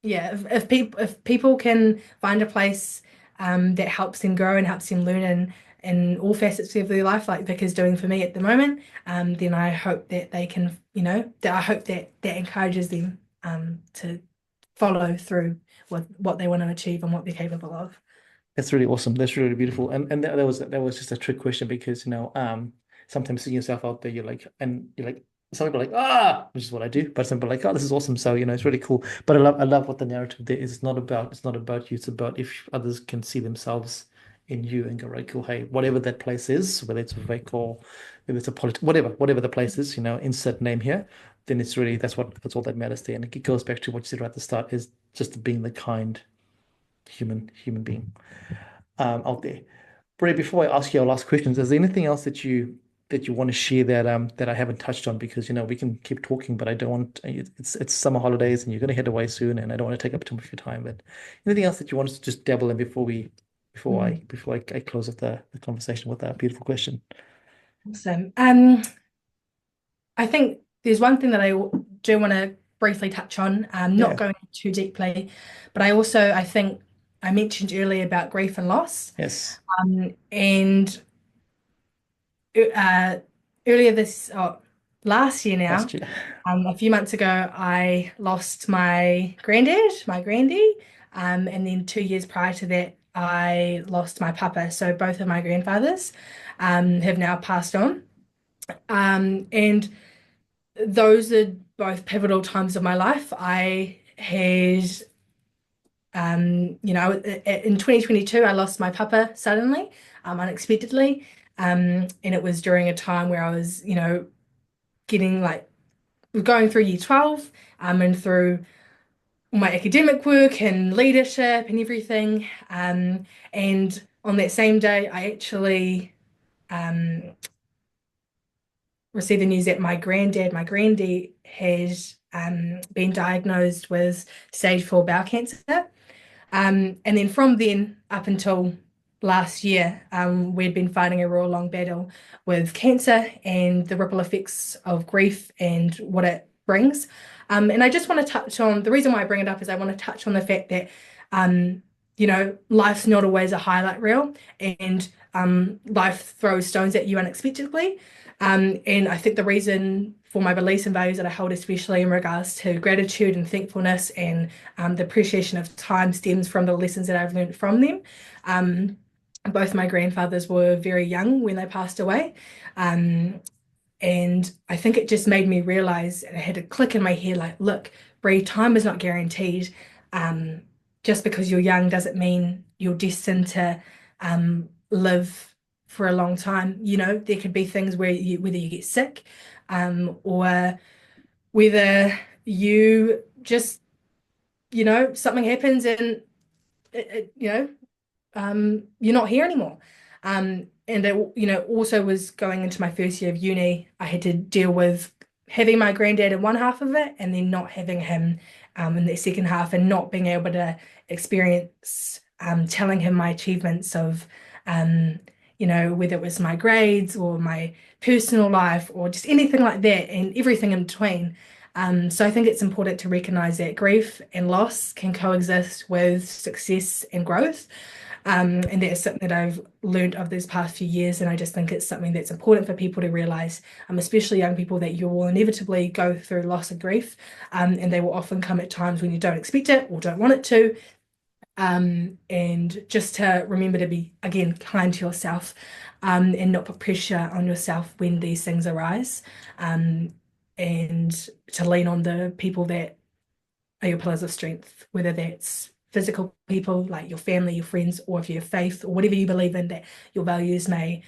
yeah, if people can find a place that helps them grow and helps them learn in all facets of their life, like Vic is doing for me at the moment, then I hope that they can, that I hope that that encourages them to follow through with what they want to achieve and what they're capable of. That's really awesome. That's really beautiful. And that was just a trick question because sometimes seeing yourself out there, you're like some people are like which is what I do, but some people are like, oh, this is awesome. So it's really cool. But I love what the narrative there is. It's not about you. It's about if others can see themselves in you and go, right, cool. Hey, whatever that place is, whether it's Vivek or whether it's a whatever the place is, insert name here. Then that's all that matters there. And it goes back to what you said right at the start is just being the kind human being out there. Bray, before I ask you our last questions, is there anything else that you want to share that I haven't touched on? Because we can keep talking, but I don't want it's summer holidays and you're going to head away soon, and I don't want to take up too much of your time. But anything else that you want us to just dabble in Mm, before I close off the conversation with that beautiful question? awesome. I think there's one thing that I do want to briefly touch on, not Yeah. going too deeply, but I think I mentioned earlier about grief and loss. Yes. And uh, earlier last year Last now, year. a few months ago, I lost my granddad, my granddie, and then 2 years prior to that, I lost my papa. So both of my grandfathers, have now passed on. And those are both pivotal times of my life. I had, in 2022, I lost my papa suddenly, unexpectedly. And it was during a time where I was, getting like going through year 12, and through my academic work and leadership and everything. And on that same day, I actually um, received the news that my granddad, had been diagnosed with stage 4 bowel cancer. And then from then up until last year, we'd been fighting a real long battle with cancer and the ripple effects of grief and what it brings. And I just want to touch on the reason why I bring it up is I want to touch on the fact that, life's not always a highlight reel, and life throws stones at you unexpectedly. And I think the reason for my beliefs and values that I hold, especially in regards to gratitude and thankfulness and the appreciation of time, stems from the lessons that I've learned from them. Um, Both my grandfathers were very young when they passed away. Um, and I think it just made me realize, and I had a click in my head like, look, Bree, time is not guaranteed. Um, just because you're young doesn't mean you're destined to live for a long time. There could be things whether you get sick, or whether you just, something happens and you're not here anymore. And it, also was going into my first year of uni. I had to deal with having my granddad in one half of it and then not having him in the second half, and not being able to experience telling him my achievements of, whether it was my grades or my personal life or just anything like that and everything in between. So I think it's important to recognize that grief and loss can coexist with success and growth. And that is something that I've learned over these past few years. And I just think it's something that's important for people to realize, especially young people, that you will inevitably go through loss and grief. And they will often come at times when you don't expect it or don't want it to. And just to remember to be, again, kind to yourself, and not put pressure on yourself when these things arise. Um, and to lean on the people that are your pillars of strength, whether that's physical people like your family, your friends, or if you have faith or whatever you believe in, that your values may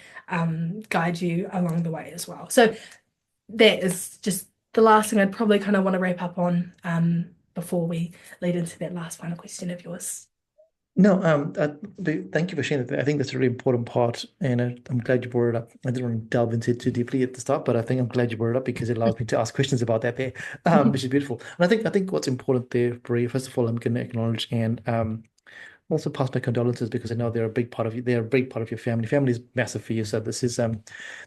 guide you along the way as well. So that is just the last thing I'd probably kind of want to wrap up on before we lead into that last final question of yours. No, thank you for sharing that. I think that's a really important part, and I'm glad you brought it up. I didn't want to delve into it too deeply at the start, but I think I'm glad you brought it up because it allows me to ask questions about that there, which is beautiful. And I think what's important there, Brie, first of all, I'm going to acknowledge and also pass my condolences because I know they're a big part of you. They're a big part of your family. Family is massive for you. So this is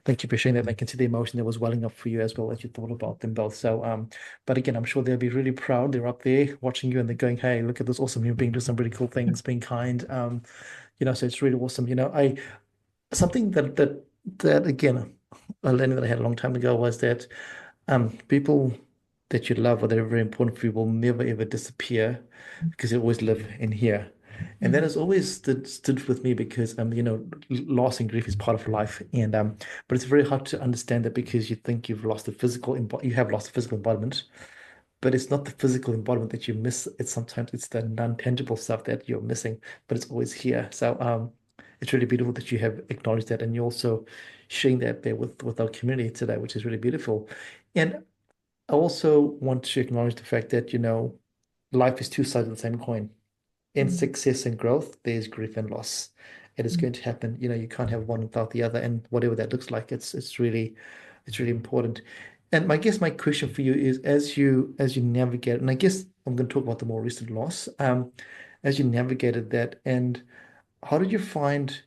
thank you for sharing that. I can see the emotion that was welling up for you as well as you thought about them both. So but again, I'm sure they'll be really proud. They're up there watching you and they're going, hey, look at this awesome human being doing some really cool things, being kind. So it's really awesome. I something that again, a learning that I had a long time ago was that people that you love or that are very important for you will never ever disappear because they always live in here. And that Mhm. has always stood with me because loss and grief is part of life. And but it's very hard to understand that because you think you have lost the physical embodiment, but it's not the physical embodiment that you miss. It's the non-tangible stuff that you're missing, but it's always here. So it's really beautiful that you have acknowledged that and you're also sharing that there with our community today, which is really beautiful. And I also want to acknowledge the fact that, life is two sides of the same coin. In Mhm. success and growth, there's grief and loss. It is going to happen. You can't have one without the other, and whatever that looks like, it's really important. And my question for you is, as you navigate, and I guess I'm going to talk about the more recent loss, as you navigated that, and how did you find?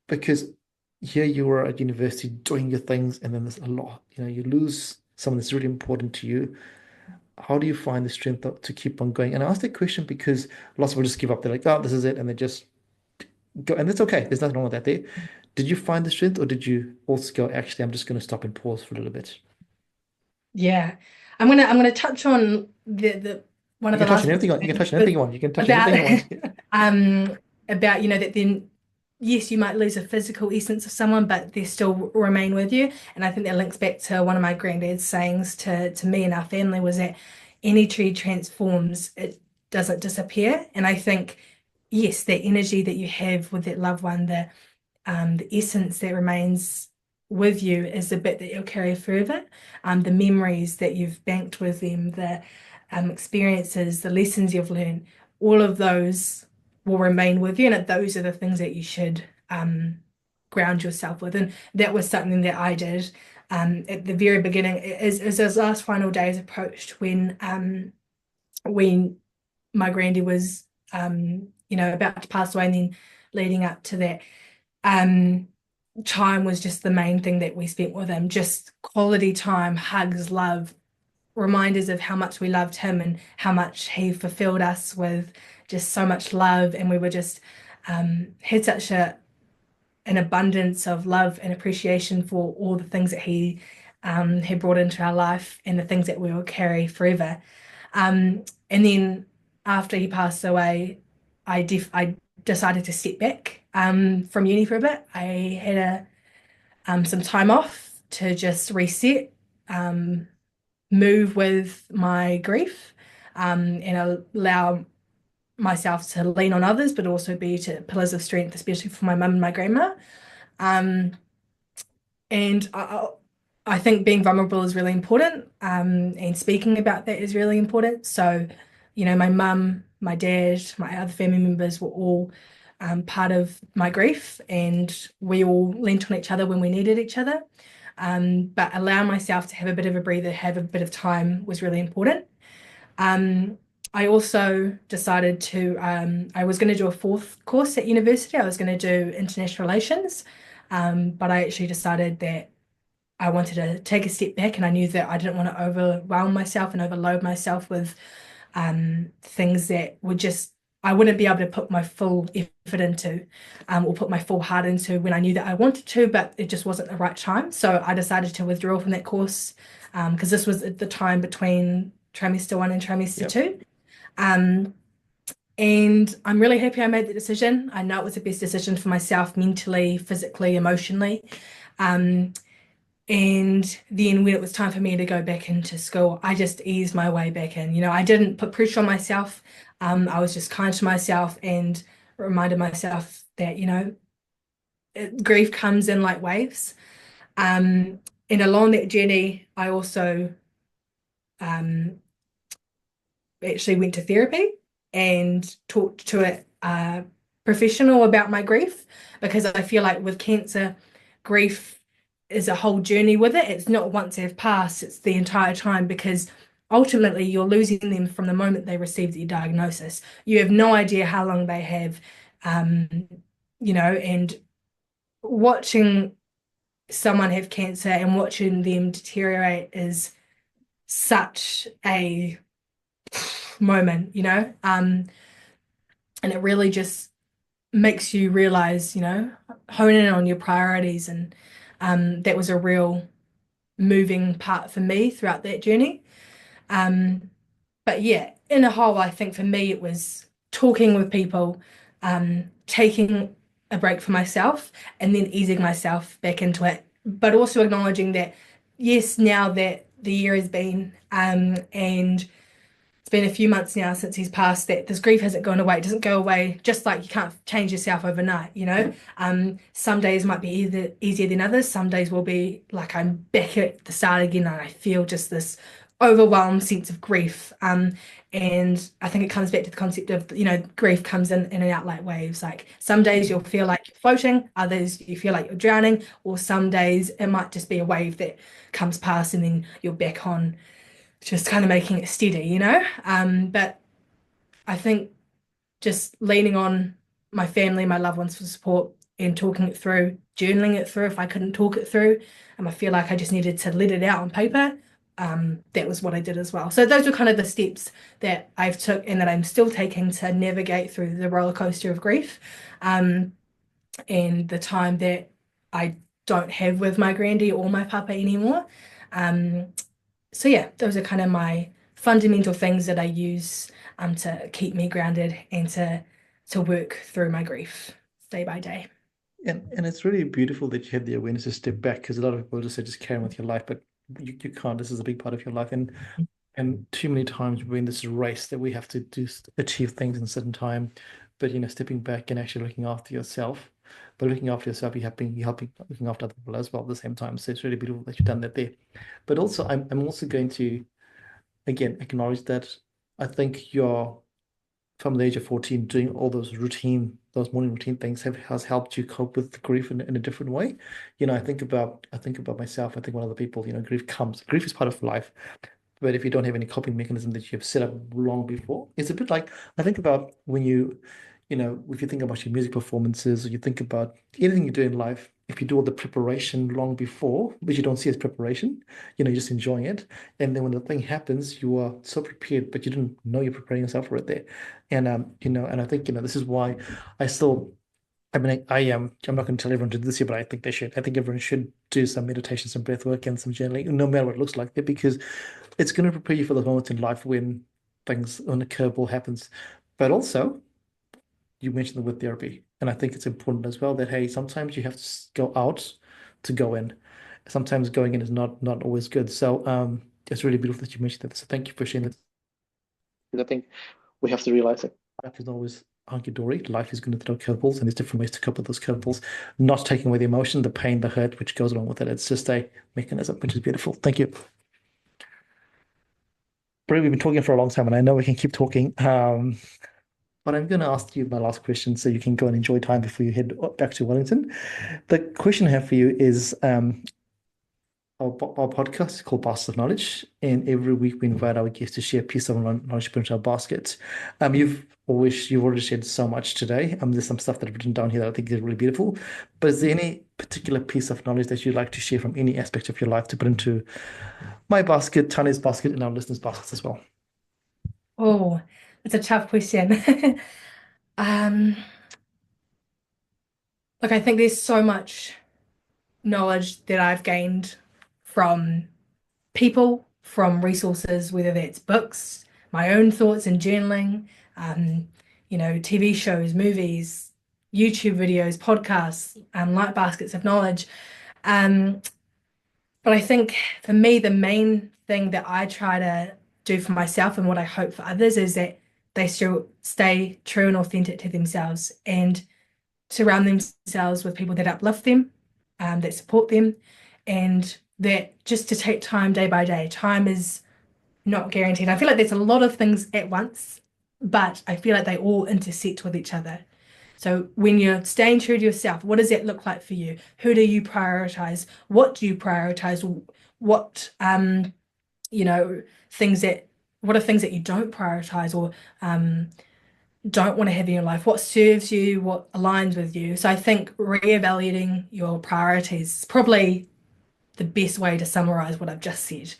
Because here you were at university doing your things, and then there's a lot. You lose someone that's really important to you. How do you find the strength to keep on going? And I ask that question because lots of people just give up. They're like, oh, this is it. And they just go. And it's okay. There's nothing wrong with that there. Did you find the strength or did you also go, actually, I'm just going to stop and pause for a little bit? Yeah, I'm gonna touch on the one You of the can touch last on points anything on, you can touch on anything you want. You can touch on about anything you want. um about that then yes, you might lose a physical essence of someone, but they still remain with you. And I think that links back to one of my granddad's sayings to me and our family was that any tree transforms, it doesn't disappear. And I think yes, that energy that you have with that loved one, the essence that remains with you is the bit that you'll carry further. The memories that you've banked with them, the experiences, the lessons you've learned, all of those will remain with you. And those are the things that you should ground yourself with. And that was something that I did at the very beginning. As those last final days approached, when my granddie was about to pass away, and then leading up to that. Um, Time was just the main thing that we spent with him, just quality time, hugs, love, reminders of how much we loved him and how much he fulfilled us with just so much love. And we were just had such an abundance of love and appreciation for all the things that he had brought into our life and the things that we will carry forever. And then after he passed away, I decided to step back from uni for a bit. I had some time off to just reset, um, move with my grief, and allow myself to lean on others, but also be to pillars of strength, especially for my mum and my grandma. Um, and I think being vulnerable is really important, and speaking about that is really important. So, my mum, my dad, my other family members were all part of my grief, and we all leant on each other when we needed each other. But allow myself to have a bit of a breather, have a bit of time was really important. Um, I also decided I was going to do a fourth course at university. I was going to do international relations. But I actually decided that I wanted to take a step back and I knew that I didn't want to overwhelm myself and overload myself with things that would just, I wouldn't be able to put my full effort into or put my full heart into when I knew that I wanted to, but it just wasn't the right time. So I decided to withdraw from that course because this was at the time between trimester one and trimester Yep. two. Um, and I'm really happy I made the decision. I know it was the best decision for myself mentally, physically, emotionally. Um, and then when it was time for me to go back into school, I just eased my way back in. I didn't put pressure on myself. I was just kind to myself and reminded myself that, grief comes in like waves. And along that journey, I also um, actually went to therapy and talked to a professional about my grief because I feel like with cancer, grief is a whole journey with it. It's not once they've passed, it's the entire time because ultimately you're losing them from the moment they receive the diagnosis. You have no idea how long they have, um, and watching someone have cancer and watching them deteriorate is such a moment, and it really just makes you realize, hone in on your priorities. And that was a real moving part for me throughout that journey. Um, but yeah, in a whole, I think for me, it was talking with people, taking a break for myself, and then easing myself back into it, but also acknowledging that, yes, now that the year has been, and it's been a few months now since he's passed that this grief hasn't gone away. It doesn't go away just like you can't change yourself overnight. Some days might be either easier than others. Some days will be like I'm back at the start again and I feel just this overwhelmed sense of grief. And I think it comes back to the concept of, grief comes in and out like waves. Like some days you'll feel like you're floating, others you feel like you're drowning, or some days it might just be a wave that comes past and then you're back on just kind of making it steady. But I think just leaning on my family, my loved ones for support and talking it through, journaling it through if I couldn't talk it through, I feel like I just needed to let it out on paper. That was what I did as well. So those were kind of the steps that I've took and that I'm still taking to navigate through the roller coaster of grief, um, and the time that I don't have with my granddie or my papa anymore. Um, so yeah, those are kind of my fundamental things that I use to keep me grounded and to work through my grief day by day. And it's really beautiful that you have the awareness to step back because a lot of people just say just carry on with your life, but you can't. This is a big part of your life. And too many times we're in this race that we have to do achieve things in a certain time. But stepping back and actually looking after yourself. But looking after yourself, you're helping looking after other people as well at the same time. So it's really beautiful that you've done that there. But also I'm also going to again acknowledge that I think you're from the age of 14 doing all those morning routine things has helped you cope with grief in a different way. I think about myself. I think one of the people, grief is part of life. But if you don't have any coping mechanism that you have set up long before, it's a bit like I think about when if you think about your music performances or you think about anything you do in life, if you do all the preparation long before, which you don't see as preparation, you're just enjoying it. And then when the thing happens, you are so prepared, but you didn't know you're preparing yourself for it there. And I think, this is why I still I mean, I am. I'm not going to tell everyone to do this here, but I think they should. I think everyone should do some meditation, some breath work, and some journaling, no matter what it looks like, because it's going to prepare you for the moments in life when a curveball happens. But also, you mentioned the word therapy, and I think it's important as well that hey, sometimes you have to go out to go in. Sometimes going in is not always good. So it's really beautiful that you mentioned that. So thank you for sharing that. Because I think we have to realize that life is not always hunky-dory. Life is going to throw curveballs, and there's different ways to cope with those curveballs, not taking away the emotion, the pain, the hurt, which goes along with it. It's just a mechanism, which is beautiful. Thank you. Brie, we've been talking for a long time, and I know we can keep talking. But I'm going to ask you my last question so you can go and enjoy time before you head back to Wellington. The question I have for you is our podcast is called Baskets of Knowledge, and every week we invite our guests to share a piece of knowledge to put into our basket. You've already shared so much today. There's some stuff that I've written down here that I think is really beautiful. But is there any particular piece of knowledge that you'd like to share from any aspect of your life to put into my basket, Tanya's basket, and our listeners' baskets as well? Oh, it's a tough question. Um, Look, I think there's so much knowledge that I've gained from people, from resources, whether that's books, my own thoughts and journaling, um, TV shows, movies, YouTube videos, podcasts, like baskets of knowledge. Um, but I think for me, the main thing that I try to do for myself and what I hope for others is that they still stay true and authentic to themselves and surround themselves with people that uplift them, that support them, and that just to take time day by day. Time is not guaranteed. I feel like there's a lot of things at once, but I feel like they all intersect with each other. So when you're staying true to yourself, what does that look like for you? Who do you prioritize? What do you prioritize? What you know, things that what are things that you don't prioritize or don't want to have in your life? What serves you? What aligns with you? So I think reevaluating your priorities is probably the best way to summarize what I've just said.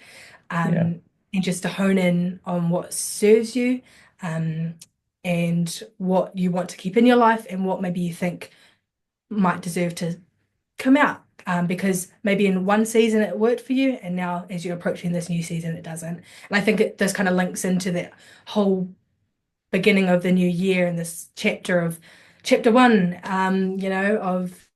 Yeah. And just to hone in on what serves you, um, and what you want to keep in your life and what maybe you think might deserve to come out. Because maybe in one season it worked for you, and now as you're approaching this new season, it doesn't. And I think this kind of links into that whole beginning of the new year and this chapter one, of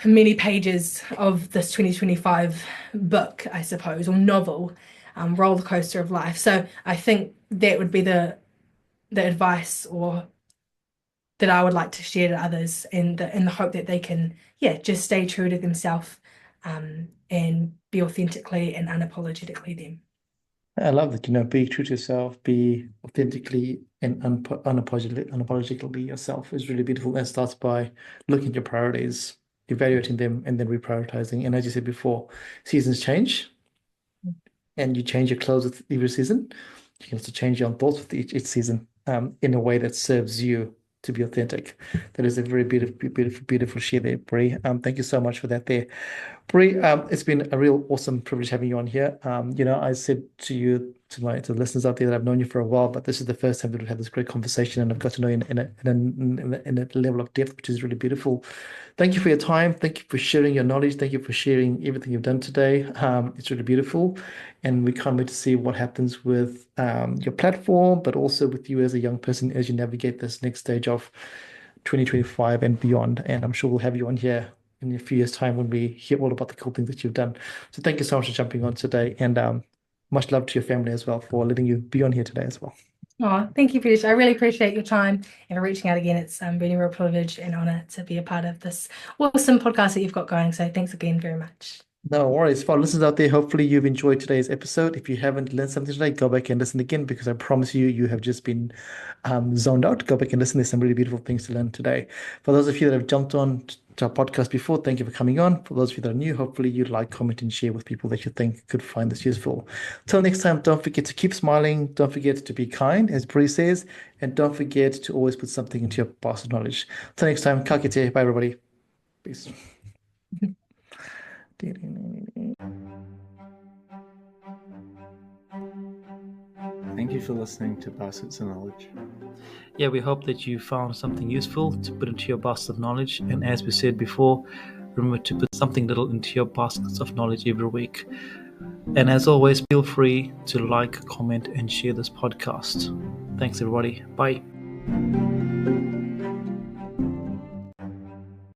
many pages of this 2025 book, I suppose, or novel, roller coaster of life. So I think that would be the advice or that I would like to share to others in the hope that they can, yeah, just stay true to themselves, and be authentically and unapologetically them. I love that, be true to yourself, be authentically and unapologetically yourself is really beautiful. And starts by looking at your priorities, evaluating them, and then reprioritizing. And as you said before, seasons change and you change your clothes with every season. You can also change your thoughts with each season in a way that serves you to be authentic. That is a very beautiful, beautiful, beautiful share there, Brie. Thank you so much for that there. Brie, it's been a real awesome privilege having you on here. I said to you, to the listeners out there that I've known you for a while, but this is the first time that we've had this great conversation, and I've got to know you in a level of depth, which is really beautiful. Thank you for your time. Thank you for sharing your knowledge. Thank you for sharing everything you've done today. It's really beautiful, and we can't wait to see what happens with your platform, but also with you as a young person as you navigate this next stage of 2025 and beyond. And I'm sure we'll have you on here in a few years' time when we hear all about the cool things that you've done. So thank you so much for jumping on today, and much love to your family as well for letting you be on here today as well. Oh, thank you, British. I really appreciate your time and for reaching out again. It's been a real privilege and honor to be a part of this awesome podcast that you've got going. So thanks again very much. No worries. For our listeners out there, hopefully you've enjoyed today's episode. If you haven't learned something today, go back and listen again because I promise you, you have just been zoned out. Go back and listen. There's some really beautiful things to learn today. For those of you that have jumped on to our podcast before, thank you for coming on. For those of you that are new, hopefully you'd like, comment, and share with people that you think could find this useful. Till next time, don't forget to keep smiling. Don't forget to be kind, as Bree says, and don't forget to always put something into your basket of knowledge. Till next time, ka kite. Bye, everybody. Peace. Thank you for listening to Baskets of Knowledge. Yeah, we hope that you found something useful to put into your basket of knowledge. And as we said before, remember to put something little into your baskets of knowledge every week. And as always, feel free to like, comment, and share this podcast. Thanks, everybody. Bye.